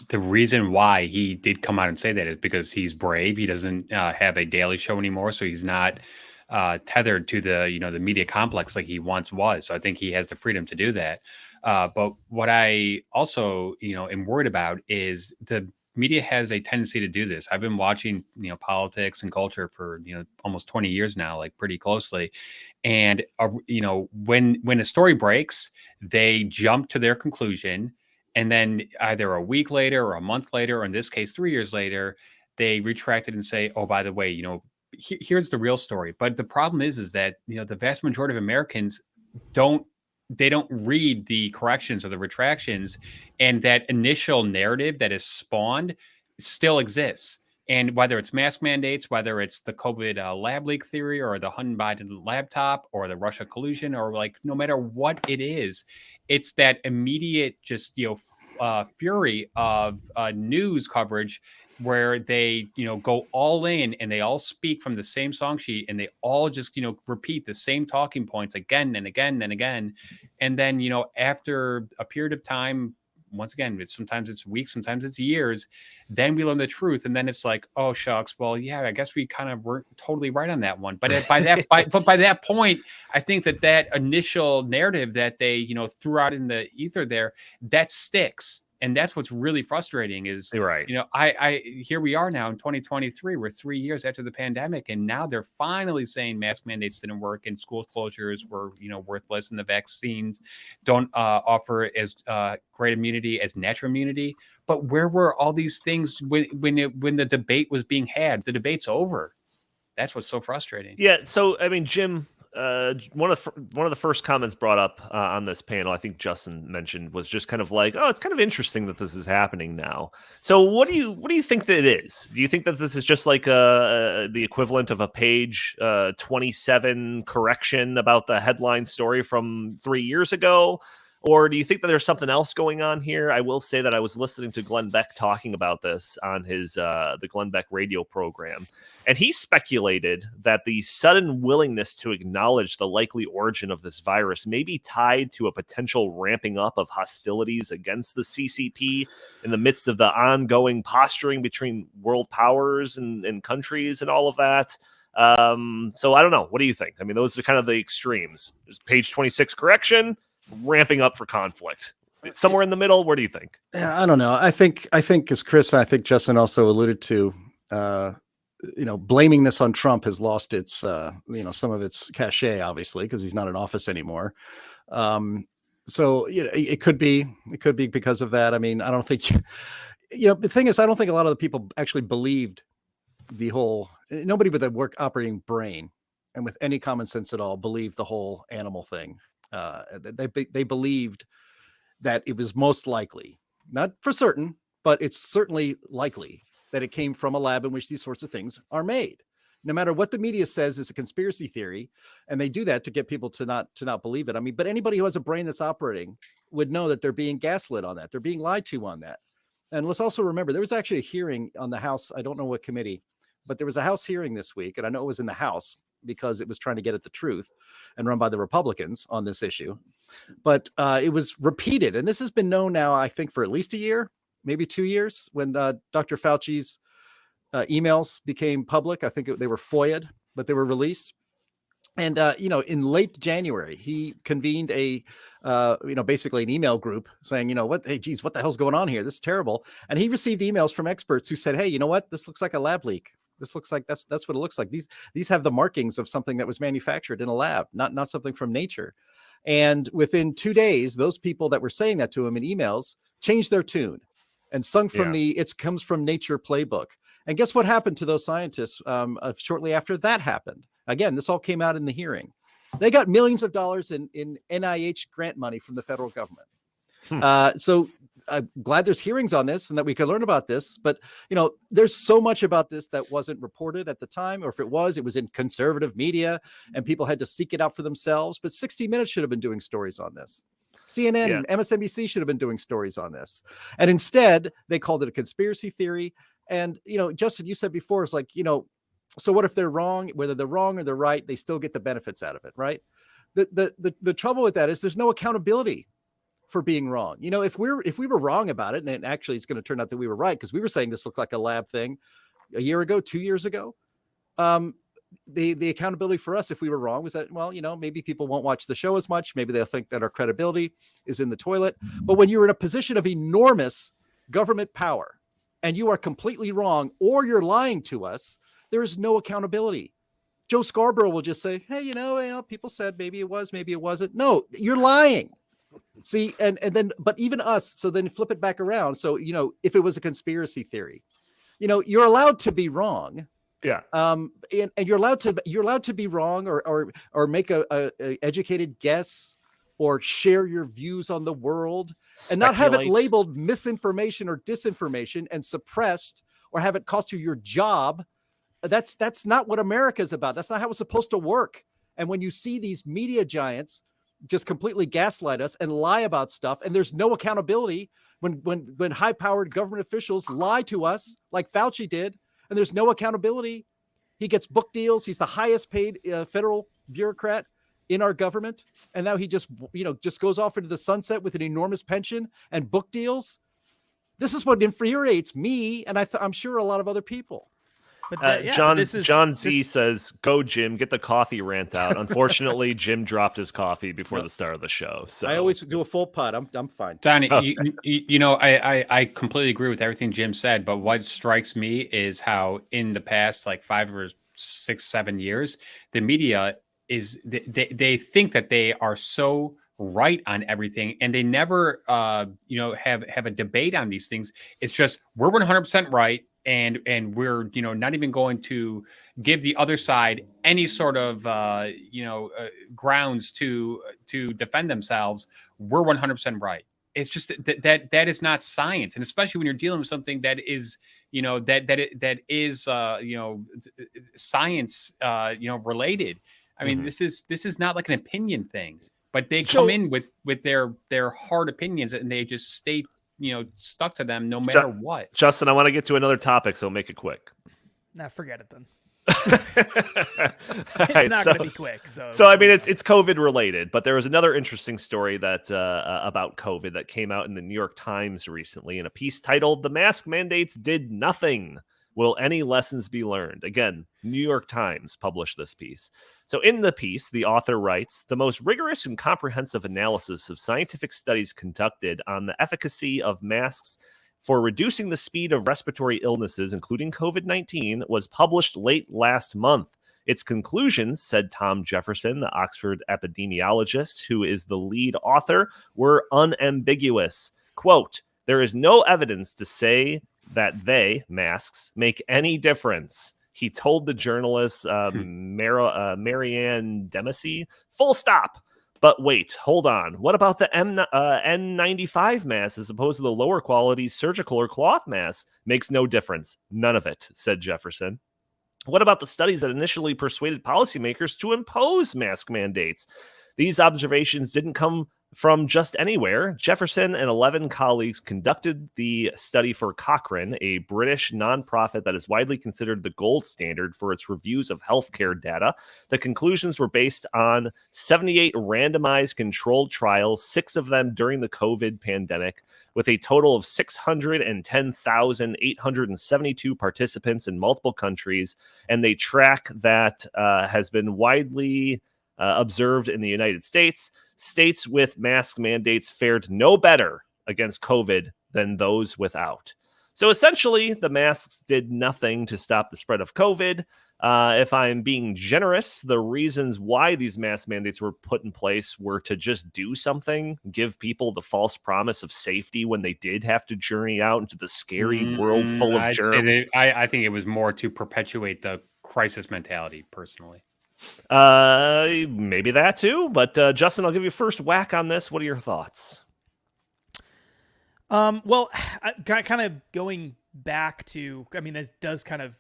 the reason why he did come out and say that is because he's brave. He doesn't have a daily show anymore, so he's not tethered to the media complex like he once was. So I think he has the freedom to do that. But what I also am worried about is the media has a tendency to do this. I've been watching politics and culture for almost 20 years now, like pretty closely, and when a story breaks, they jump to their conclusion. And then either a week later or a month later, or in this case, 3 years later, they retract it and say, "Oh, by the way, here's the real story." But the problem is that the vast majority of Americans don't read the corrections or the retractions, and that initial narrative that is spawned still exists. And whether it's mask mandates, whether it's the COVID lab leak theory or the Hunter Biden laptop or the Russia collusion, or no matter what it is, it's that immediate fury of news coverage where they go all in and they all speak from the same song sheet and they all just repeat the same talking points again and again and again. And then after a period of time, once again, sometimes it's weeks, sometimes it's years, then we learn the truth, and then it's like, oh shucks, well, yeah, I guess we kind of weren't totally right on that one. But by that point, I think that initial narrative that they threw out in the ether there, that sticks. And that's what's really frustrating is, right. I here we are now in 2023. We're 3 years after the pandemic, and now they're finally saying mask mandates didn't work and school closures were worthless, and the vaccines don't offer as great immunity as natural immunity. But where were all these things when the debate was being had? The debate's over. That's what's so frustrating. Yeah. So I mean, Jim. One of the first comments brought up on this panel, I think Justin mentioned, was just kind of like, oh, it's kind of interesting that this is happening now. So what do you think that it is? Do you think that this is just like the equivalent of a page 27 correction about the headline story from 3 years ago? Or do you think that there's something else going on here? I will say that I was listening to Glenn Beck talking about this on his the Glenn Beck radio program, and he speculated that the sudden willingness to acknowledge the likely origin of this virus may be tied to a potential ramping up of hostilities against the CCP in the midst of the ongoing posturing between world powers and countries and all of that. So I don't know. What do you think? I mean, those are kind of the extremes. There's page 26 correction, ramping up for conflict. It's somewhere in the middle. Where do you think? Yeah, I don't know. I think as Chris, I think Justin also alluded to, blaming this on Trump has lost its, some of its cachet, obviously, because he's not in office anymore. So it could be because of that. I mean, I don't think, the thing is, I don't think a lot of the people actually believed nobody with a operating brain and with any common sense at all believed the whole animal thing. They believed that it was most likely, not for certain, but it's certainly likely that it came from a lab in which these sorts of things are made. No matter what the media says is a conspiracy theory, and they do that to get people to not believe it. I mean, but anybody who has a brain that's operating would know that they're being gaslit on that. They're being lied to on that. And let's also remember, there was actually a hearing on the House. I don't know what committee, but there was a House hearing this week, and I know it was in the House because it was trying to get at the truth and run by the Republicans on this issue. But it was repeated. And this has been known now, I think, for at least a year, maybe 2 years, when Dr. Fauci's emails became public. I think they were FOIA'd, but they were released. And, in late January, he convened basically an email group saying, what the hell's going on here? This is terrible. And he received emails from experts who said, hey, you know what? This looks like a lab leak. This looks like that's what it looks like. These have the markings of something that was manufactured in a lab, not something from nature. And within 2 days, those people that were saying that to him in emails changed their tune and sung from it comes from nature playbook. And guess what happened to those scientists shortly after that happened? Again, this all came out in the hearing. They got millions of dollars in NIH grant money from the federal government. So I'm glad there's hearings on this and that we can learn about this. But, there's so much about this that wasn't reported at the time, or if it was in conservative media and people had to seek it out for themselves. But 60 Minutes should have been doing stories on this. CNN, MSNBC should have been doing stories on this. And instead, they called it a conspiracy theory. And, Justin, you said before, it's like, so what if they're wrong? Whether they're wrong or they're right, they still get the benefits out of it, right? The trouble with that is there's no accountability for being wrong. If we were wrong about it, and actually it's going to turn out that we were right, because we were saying this looked like a lab thing a year ago, 2 years ago. The accountability for us, if we were wrong, was that, maybe people won't watch the show as much. Maybe they'll think that our credibility is in the toilet. But when you're in a position of enormous government power and you are completely wrong, or you're lying to us, there is no accountability. Joe Scarborough will just say, hey, people said maybe it was, maybe it wasn't. No, you're lying. See, and then, but even us, so then flip it back around. So, if it was a conspiracy theory, you're allowed to be wrong. Yeah. And you're allowed to be wrong or make a educated guess or share your views on the world and not have it labeled misinformation or disinformation and suppressed, or have it cost you your job. That's not what America's about. That's not how it's supposed to work. And when you see these media giants just completely gaslight us and lie about stuff, and there's no accountability when high-powered government officials lie to us like Fauci did, and there's no accountability. He gets book deals. He's the highest paid federal bureaucrat in our government. And now he just goes off into the sunset with an enormous pension and book deals. This is what infuriates me, and I'm sure a lot of other people. But John Z says, "Go, Jim, get the coffee rant out." Unfortunately, Jim dropped his coffee before the start of the show. So I always do a full putt. I'm fine. Donnie, I completely agree with everything Jim said. But what strikes me is how in the past, like 5 or 6, 7 years, the media they think that they are so right on everything, and they never have a debate on these things. It's just we're 100% right. And we're not even going to give the other side any sort of grounds to defend themselves. We're 100% right. It's just that is not science, and especially when you're dealing with something that is that is science related. I mean, this is not like an opinion thing, but they come in with their hard opinions, and they just stay stuck to them no matter what. Justin, I want to get to another topic, so make it quick. Nah, forget it then. It's not going to be quick. So I mean, it's COVID related, but there was another interesting story that about COVID that came out in the New York Times recently in a piece titled "The Mask Mandates Did Nothing. Will any lessons be learned?" Again, New York Times published this piece. So in the piece, the author writes, "The most rigorous and comprehensive analysis of scientific studies conducted on the efficacy of masks for reducing the speed of respiratory illnesses, including COVID-19, was published late last month. Its conclusions," said Tom Jefferson, the Oxford epidemiologist who is the lead author, "were unambiguous. Quote, there is no evidence to say that masks, make any difference," he told the journalist Marianne Dempsey. Full stop. But wait, hold on. What about the N95 mask as opposed to the lower quality surgical or cloth mask? Makes no difference. None of it, said Jefferson. What about the studies that initially persuaded policymakers to impose mask mandates? These observations didn't come From just anywhere, Jefferson and 11 colleagues conducted the study for Cochrane, a British nonprofit that is widely considered the gold standard for its reviews of healthcare data. The conclusions were based on 78 randomized controlled trials, 6 of them during the COVID pandemic, with a total of 610,872 participants in multiple countries. And they track that has been widely observed in the United States. States with mask mandates fared no better against COVID than those without. So essentially, the masks did nothing to stop the spread of COVID. If I'm being generous, the reasons why these mask mandates were put in place were to just do something, give people the false promise of safety when they did have to journey out into the scary world full of germs. I think it was more to perpetuate the crisis mentality, personally. Maybe that too, but Justin, I'll give you first whack on this. What are your thoughts? Well, kind of going back to, I mean, this does kind of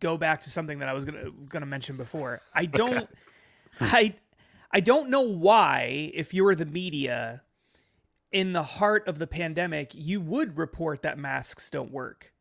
go back to something that I was gonna mention before. I don't know why, if you were the media in the heart of the pandemic, you would report that masks don't work.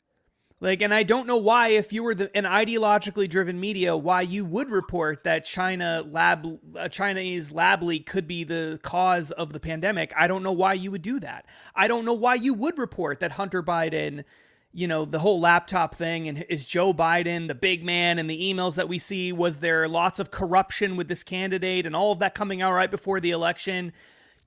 Like, and I don't know why, if you were an ideologically driven media, why you would report that Chinese lab leak could be the cause of the pandemic. I don't know why you would do that. I don't know why you would report that Hunter Biden, you know, the whole laptop thing, and is Joe Biden the big man, and the emails that we see, was there lots of corruption with this candidate and all of that coming out right before the election.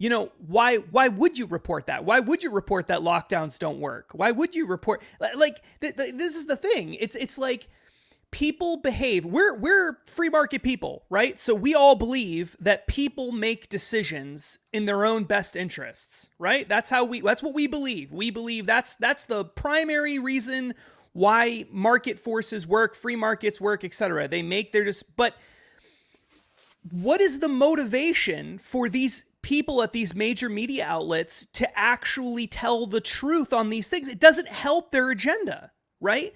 You know, why would you report that? Why would you report that lockdowns don't work? Why would you report, like, this is the thing. It's like, people behave. We're free market people, right? So we all believe that people make decisions in their own best interests, right? That's what we believe. We believe that's the primary reason why market forces work, free markets work, etc. They make but what is the motivation for these people at these major media outlets to actually tell the truth on these things? It doesn't help their agenda, right?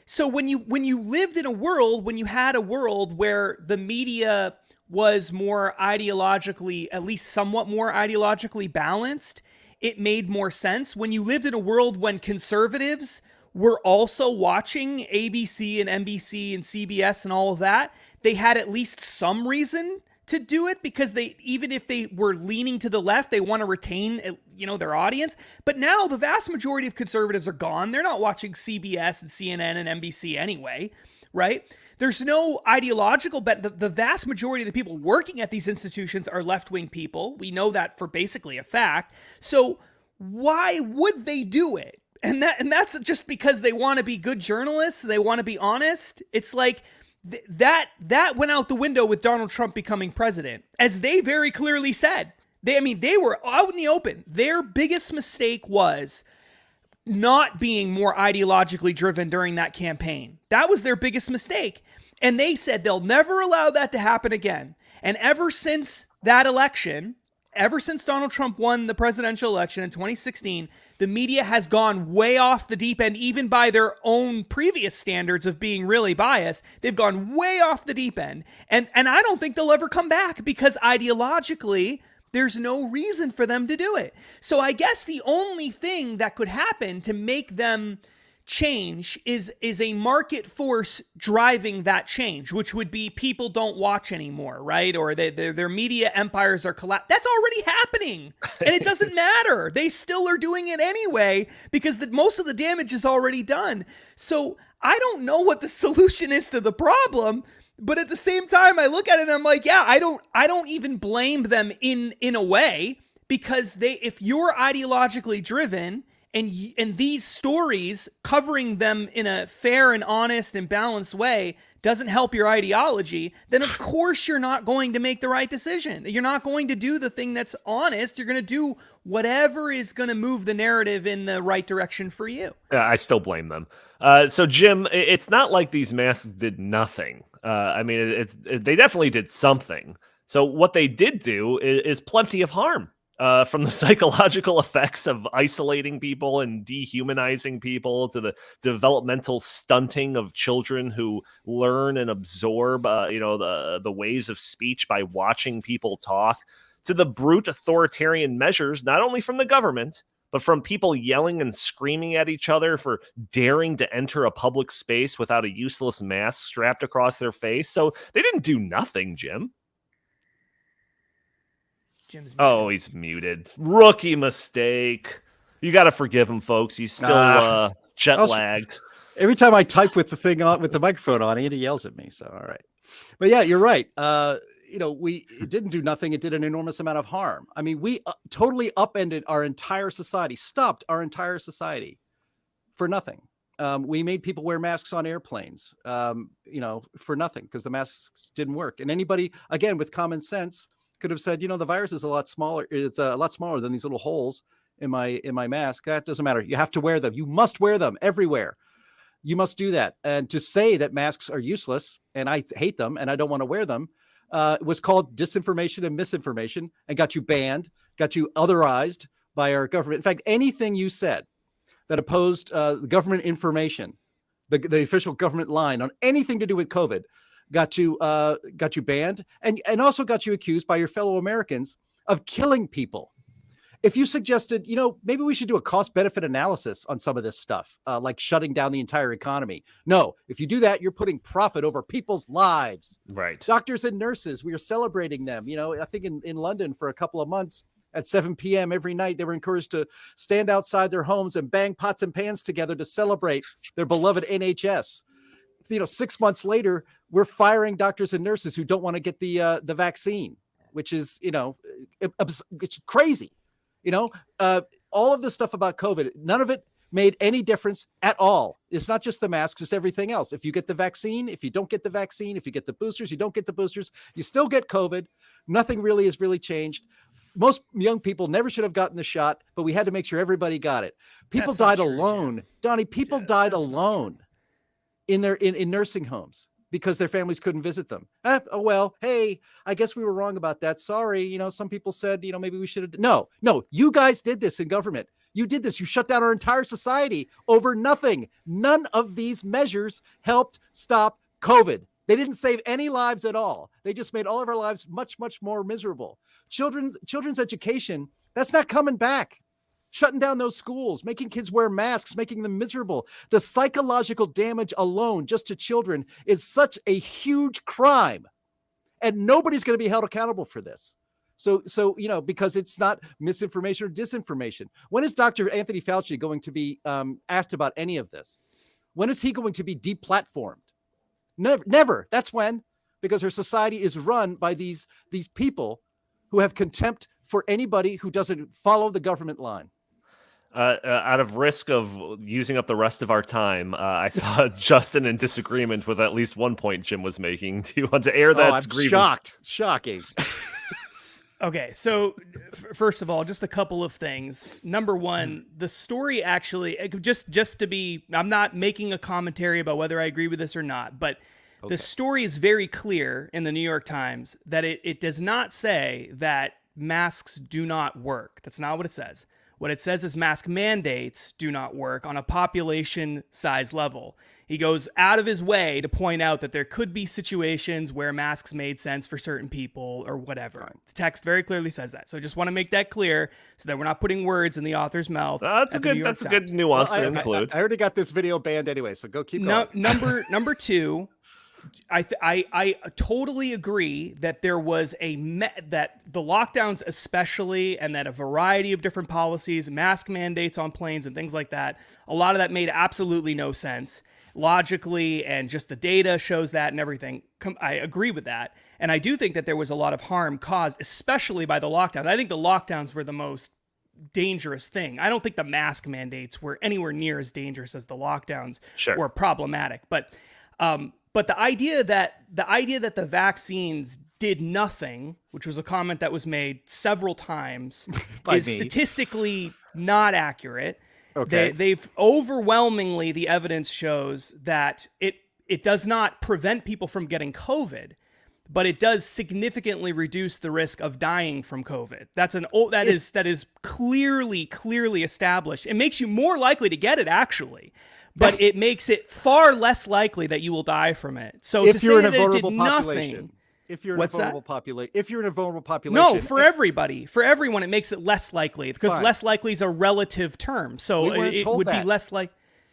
So when you lived in a world, when you had a world where the media was more ideologically, at least somewhat more ideologically balanced, it made more sense. When you lived in a world when conservatives were also watching ABC and NBC and CBS and all of that, they had at least some reason to do it, because even if they were leaning to the left, they want to retain, their audience. But now the vast majority of conservatives are gone. They're not watching CBS and CNN and NBC anyway, right? There's no ideological bet. The vast majority of the people working at these institutions are left-wing people. We know that for basically a fact. So why would they do it? And that's just because they want to be good journalists. They want to be honest. It's like, that went out the window with Donald Trump becoming president, as they very clearly said. They were out in the open. Their biggest mistake was not being more ideologically driven during that campaign. That was their biggest mistake. And they said they'll never allow that to happen again. And ever since that election, ever since Donald Trump won the presidential election in 2016, the media has gone way off the deep end, even by their own previous standards of being really biased. They've gone way off the deep end. And I don't think they'll ever come back, because ideologically, there's no reason for them to do it. So I guess the only thing that could happen to make them change is a market force driving that change, which would be people don't watch anymore, right? Or their media empires are collapsing. That's already happening, and it doesn't matter. They still are doing it anyway, because most of the damage is already done. So I don't know what the solution is to the problem, but at the same time, I look at it and I'm like, yeah, I don't even blame them in a way, because if you're ideologically driven, and these stories, covering them in a fair and honest and balanced way, doesn't help your ideology, then of course you're not going to make the right decision. You're not going to do the thing that's honest. You're going to do whatever is going to move the narrative in the right direction for you. I still blame them. So Jim, it's not like these masks did nothing. They definitely did something. So what they did do is plenty of harm. From the psychological effects of isolating people and dehumanizing people, to the developmental stunting of children who learn and absorb, the ways of speech by watching people talk, to the brute authoritarian measures, not only from the government, but from people yelling and screaming at each other for daring to enter a public space without a useless mask strapped across their face. So they didn't do nothing, Jim. Jim's muted. Oh, he's muted. Rookie mistake. You got to forgive him, folks. He's still jet lagged. Every time I type with the thing on, with the microphone on, Andy yells at me. So, all right. But yeah, you're right. It didn't do nothing. It did an enormous amount of harm. I mean, we totally upended our entire society, stopped our entire society for nothing. We made people wear masks on airplanes, for nothing because the masks didn't work. And anybody, again, with common sense could have said, the virus is a lot smaller. It's a lot smaller than these little holes in my mask. That doesn't matter. You have to wear them. You must wear them everywhere. You must do that. And to say that masks are useless and I hate them and I don't want to wear them was called disinformation and misinformation and got you banned, got you otherized by our government. In fact, anything you said that opposed the government information, the official government line on anything to do with COVID got you banned and also got you accused by your fellow Americans of killing people. If you suggested, maybe we should do a cost-benefit analysis on some of this stuff, like shutting down the entire economy. No, if you do that, you're putting profit over people's lives. Right. Doctors and nurses, we are celebrating them. I think in London for a couple of months at 7 p.m. every night, they were encouraged to stand outside their homes and bang pots and pans together to celebrate their beloved NHS. 6 months later, we're firing doctors and nurses who don't want to get the vaccine, which is, it's crazy. All of this stuff about COVID, none of it made any difference at all. It's not just the masks, it's everything else. If you get the vaccine, if you don't get the vaccine, if you get the boosters, you don't get the boosters, you still get COVID. Nothing really has changed. Most young people never should have gotten the shot, but we had to make sure everybody got it. People died alone. Donnie, people died alone in nursing homes because their families couldn't visit them. Oh, well, hey, I guess we were wrong about that. Sorry. some people said, maybe we should have. No, you guys did this in government. You did this. You shut down our entire society over nothing. None of these measures helped stop COVID. They didn't save any lives at all. They just made all of our lives much, much more miserable. Children's education, that's not coming back. Shutting down those schools, making kids wear masks, making them miserable. The psychological damage alone just to children is such a huge crime. And nobody's going to be held accountable for this. So because it's not misinformation or disinformation. When is Dr. Anthony Fauci going to be asked about any of this? When is he going to be deplatformed? Never. That's when, because our society is run by these people who have contempt for anybody who doesn't follow the government line. Out of risk of using up the rest of our time, I saw Justin in disagreement with at least one point Jim was making. Do you want to air that? I'm shocked. Shocking. Okay, so first of all, just a couple of things. Number one, the story actually, just to be, I'm not making a commentary about whether I agree with this or not, but the story is very clear in the New York Times that it does not say that masks do not work. That's not what it says. What it says is mask mandates do not work on a population size level. He goes out of his way to point out that there could be situations where masks made sense for certain people or whatever. Right. The text very clearly says that. So I just want to make that clear so that we're not putting words in the author's mouth. That's a good nuance to include. I already got this video banned anyway, so go keep going. Number two, I totally agree that there was that the lockdowns especially, and that a variety of different policies, mask mandates on planes and things like that, a lot of that made absolutely no sense logically, and just the data shows that and everything. I agree with that. And I do think that there was a lot of harm caused, especially by the lockdowns. I think the lockdowns were the most dangerous thing. I don't think the mask mandates were anywhere near as dangerous as the lockdowns were problematic. But the idea that the vaccines did nothing, which was a comment that was made several times, is statistically not accurate. Okay. They've overwhelmingly, the evidence shows that it does not prevent people from getting COVID, but it does significantly reduce the risk of dying from COVID. That is clearly established. It makes you more likely to get it, actually. But it makes it far less likely that you will die from it. So if to say you're in that a it did vulnerable nothing, population. If you're in What's a vulnerable population, no, for everybody, for everyone, it makes it less likely because Fine. less likely is a relative term. So We weren't it told would that. be less like.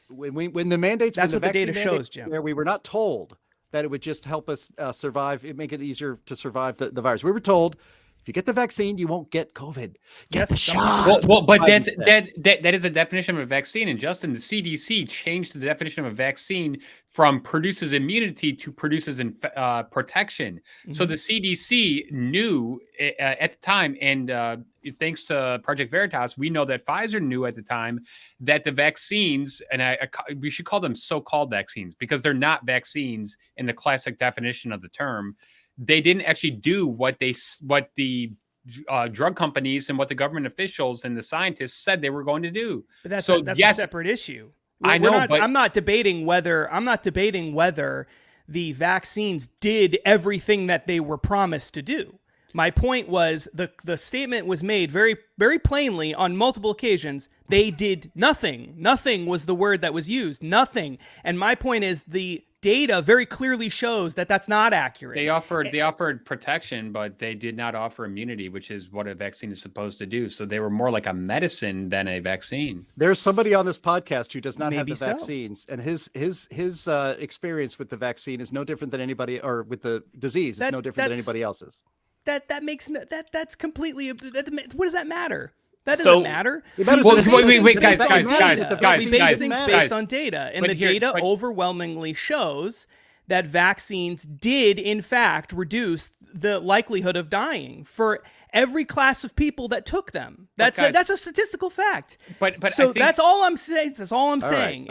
When the mandates, That's when what the data vaccine mandates shows, Jim. where we were not told that it would just help us survive, it make it easier to survive the virus. We were told if you get the vaccine, you won't get COVID. Get the shot. Well, but that is a definition of a vaccine. And Justin, the CDC changed the definition of a vaccine from produces immunity to produces protection. So the CDC knew at the time, and thanks to Project Veritas, we know that Pfizer knew at the time that the vaccines, and we should call them so-called vaccines because they're not vaccines in the classic definition of the term. They didn't actually do what the drug companies and what the government officials and the scientists said they were going to do. But that's so a separate issue. I know, but I'm not debating whether the vaccines did everything that they were promised to do. My point was the statement was made very, very plainly on multiple occasions. They did nothing. Nothing was the word that was used. Nothing. And my point is the data very clearly shows that that's not accurate. They offered protection, but they did not offer immunity, which is what a vaccine is supposed to do. So they were more like a medicine than a vaccine. There's somebody on this podcast who does not have the so. vaccines, and his experience with the vaccine is no different than anybody, or with the disease is no different than anybody else's. That's completely. What does that matter? That doesn't matter. Wait, guys, We base things based on data, and the data overwhelmingly shows that vaccines did, in fact, reduce the likelihood of dying for every class of people that took them. That's a statistical fact. But so that's all I'm saying. That's all I'm saying.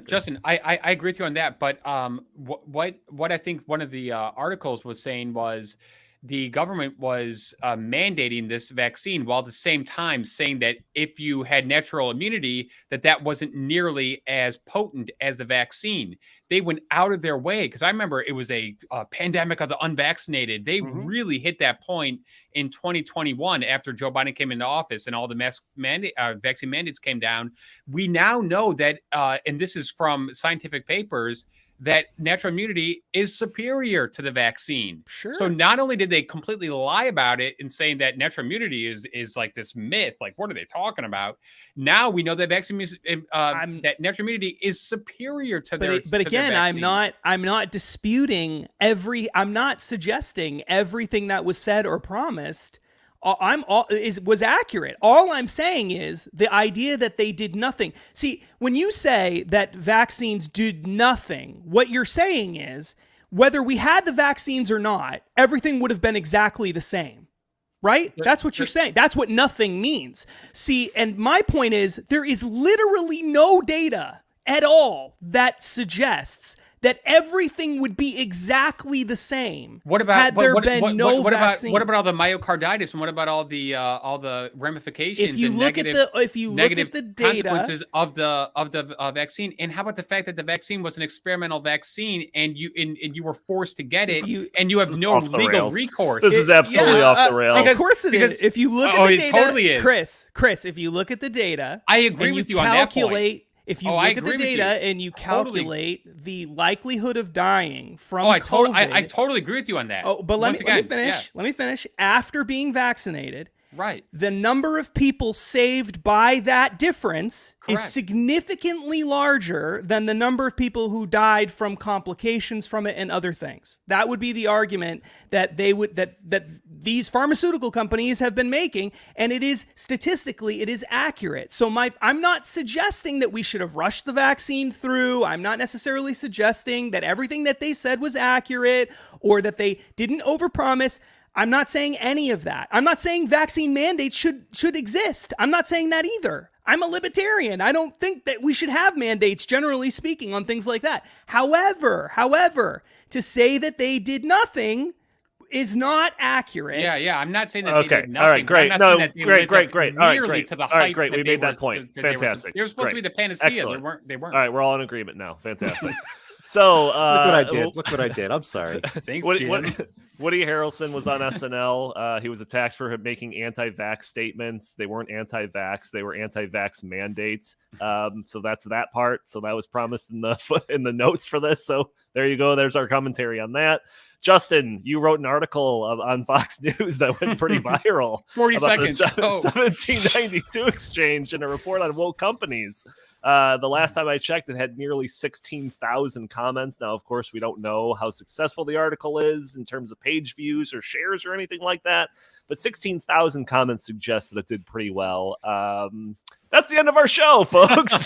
Justin, I agree with you on that. But what I think one of the articles was saying was the government was mandating this vaccine while at the same time saying that if you had natural immunity, that wasn't nearly as potent as the vaccine. They went out of their way, because I remember it was a pandemic of the unvaccinated. They really hit that point in 2021 after Joe Biden came into office and all the vaccine mandates came down. We now know that, and this is from scientific papers, that natural immunity is superior to the vaccine. Sure. So not only did they completely lie about it in saying that natural immunity is like this myth, like what are they talking about? Now we know that that natural immunity is superior to their. But again, I'm not disputing I'm not suggesting everything that was said or promised was accurate. All I'm saying is the idea that they did nothing. See, when you say that vaccines did nothing, what you're saying is whether we had the vaccines or not, everything would have been exactly the same. Right? That's what you're saying. That's what nothing means. See, and my point is there is literally no data at all that suggests that everything would be exactly the same. What about had there been no vaccine? What about all the myocarditis, and what about all the ramifications? If you and look negative, look at the data, consequences of the vaccine, and how about the fact that the vaccine was an experimental vaccine, and you were forced to get it, and you have no legal recourse. This is absolutely off the rails. Of course it is. If you look at the data, totally is. Chris, if you look at the data, I agree with you on that point. If you look at the data and you calculate the likelihood of dying from COVID, I totally agree with you on that. But let me finish. After being vaccinated, right, the number of people saved by that difference is significantly larger than the number of people who died from complications from it and other things. That would be the argument that that these pharmaceutical companies have been making, and it is statistically accurate. So I'm not suggesting that we should have rushed the vaccine through. I'm not necessarily suggesting that everything that they said was accurate or that they didn't overpromise. I'm not saying any of that. I'm not saying vaccine mandates should exist. I'm not saying that either. I'm a libertarian. I don't think that we should have mandates, generally speaking, on things like that. However, to say that they did nothing is not accurate. Yeah. I'm not saying that they did nothing. All right, great. No, great. All right, great. To the all right, hype great. that We made that point. Fantastic. They were supposed to be the panacea. Excellent. They weren't. All right, we're all in agreement now. Fantastic. So look what I did. I'm sorry. Thanks, Woody Harrelson was on SNL. He was attacked for making anti-vax statements. They weren't anti-vax; they were anti-vax mandates. So that's that part. So that was promised in the notes for this. So there you go. There's our commentary on that. Justin, you wrote an article on Fox News that went pretty viral. 40 about seconds. The 1792 exchange and a report on woke companies. The last time I checked, it had nearly 16,000 comments. Now, of course, we don't know how successful the article is in terms of page views or shares or anything like that. But 16,000 comments suggest that it did pretty well. That's the end of our show, folks.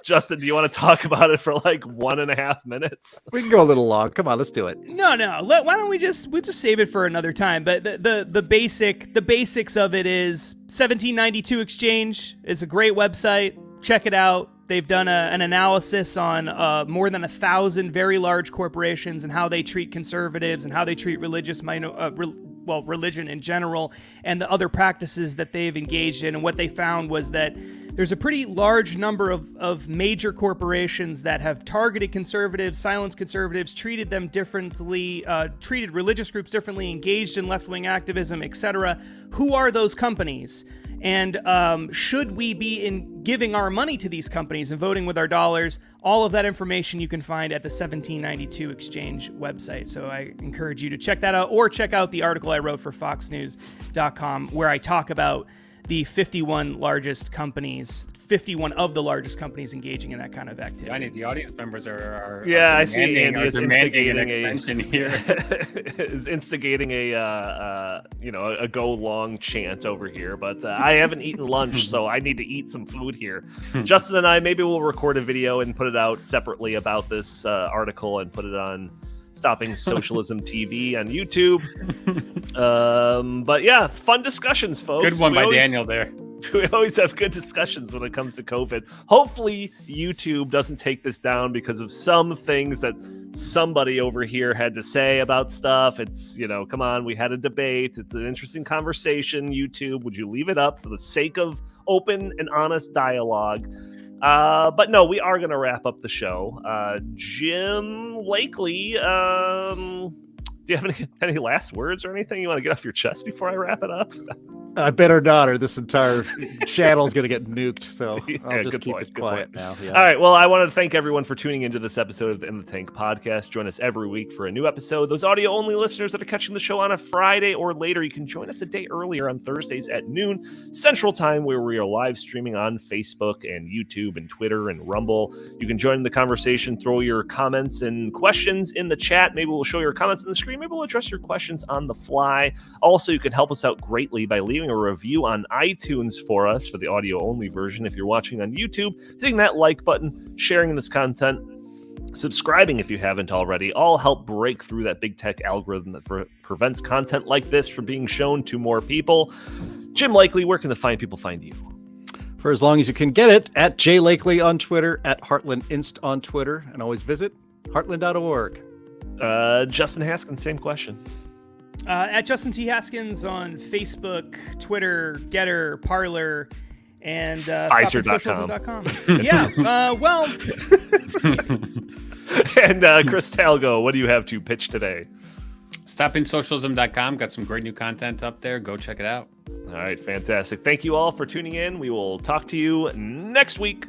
Justin, do you want to talk about it for like 1.5 minutes? We can go a little long. Come on, let's do it. No. Why don't we just save it for another time? But the basics of it is 1792 Exchange is a great website. Check it out. They've done an analysis on more than 1,000 very large corporations and how they treat conservatives and how they treat religion in general, and the other practices that they've engaged in. And what they found was that there's a pretty large number of major corporations that have targeted conservatives, silenced conservatives, treated them differently, treated religious groups differently, engaged in left-wing activism, etc. Who are those companies? And should we be giving our money to these companies and voting with our dollars? All of that information you can find at the 1792 Exchange website. So I encourage you to check that out, or check out the article I wrote for foxnews.com, where I talk about the 51 of the largest companies engaging in that kind of activity. Johnny, the audience members are I see Andy is instigating an extension here. Is instigating a go long chant over here, but I haven't eaten lunch, so I need to eat some food here. Justin and I, maybe we'll record a video and put it out separately about this article and put it on Stopping Socialism TV on YouTube. But yeah, fun discussions, folks. Good one by Daniel there. We always have good discussions when it comes to COVID. Hopefully YouTube doesn't take this down because of some things that somebody over here had to say about stuff. It's, come on, we had a debate. It's an interesting conversation. YouTube, would you leave it up for the sake of open and honest dialogue? But no, we are going to wrap up the show. Jim Lakely, do you have any last words or anything you want to get off your chest before I wrap it up? I better not, or this entire channel is going to get nuked. So I'll just keep it quiet now. Yeah. All right. Well, I want to thank everyone for tuning into this episode of the In the Tank podcast. Join us every week for a new episode. Those audio-only listeners that are catching the show on a Friday or later, you can join us a day earlier on Thursdays at noon Central Time, where we are live streaming on Facebook and YouTube and Twitter and Rumble. You can join the conversation, throw your comments and questions in the chat. Maybe we'll show your comments on the screen. Maybe we'll address your questions on the fly. Also, you can help us out greatly by leaving a review on iTunes for us for the audio-only version. If you're watching on YouTube, hitting that like button, sharing this content, subscribing if you haven't already, all help break through that big tech algorithm that prevents content like this from being shown to more people. Jim Lakely, where can the fine people find you? For as long as you can get it, at J Lakely on Twitter, at Heartland Inst on Twitter, and always visit heartland.org. Justin Haskins, same question. At Justin T. Haskins on Facebook, Twitter, Getter, Parler, and Pfizer.com. Yeah, well. And Chris Talgo, what do you have to pitch today? StoppingSocialism.com. Got some great new content up there. Go check it out. All right, fantastic. Thank you all for tuning in. We will talk to you next week.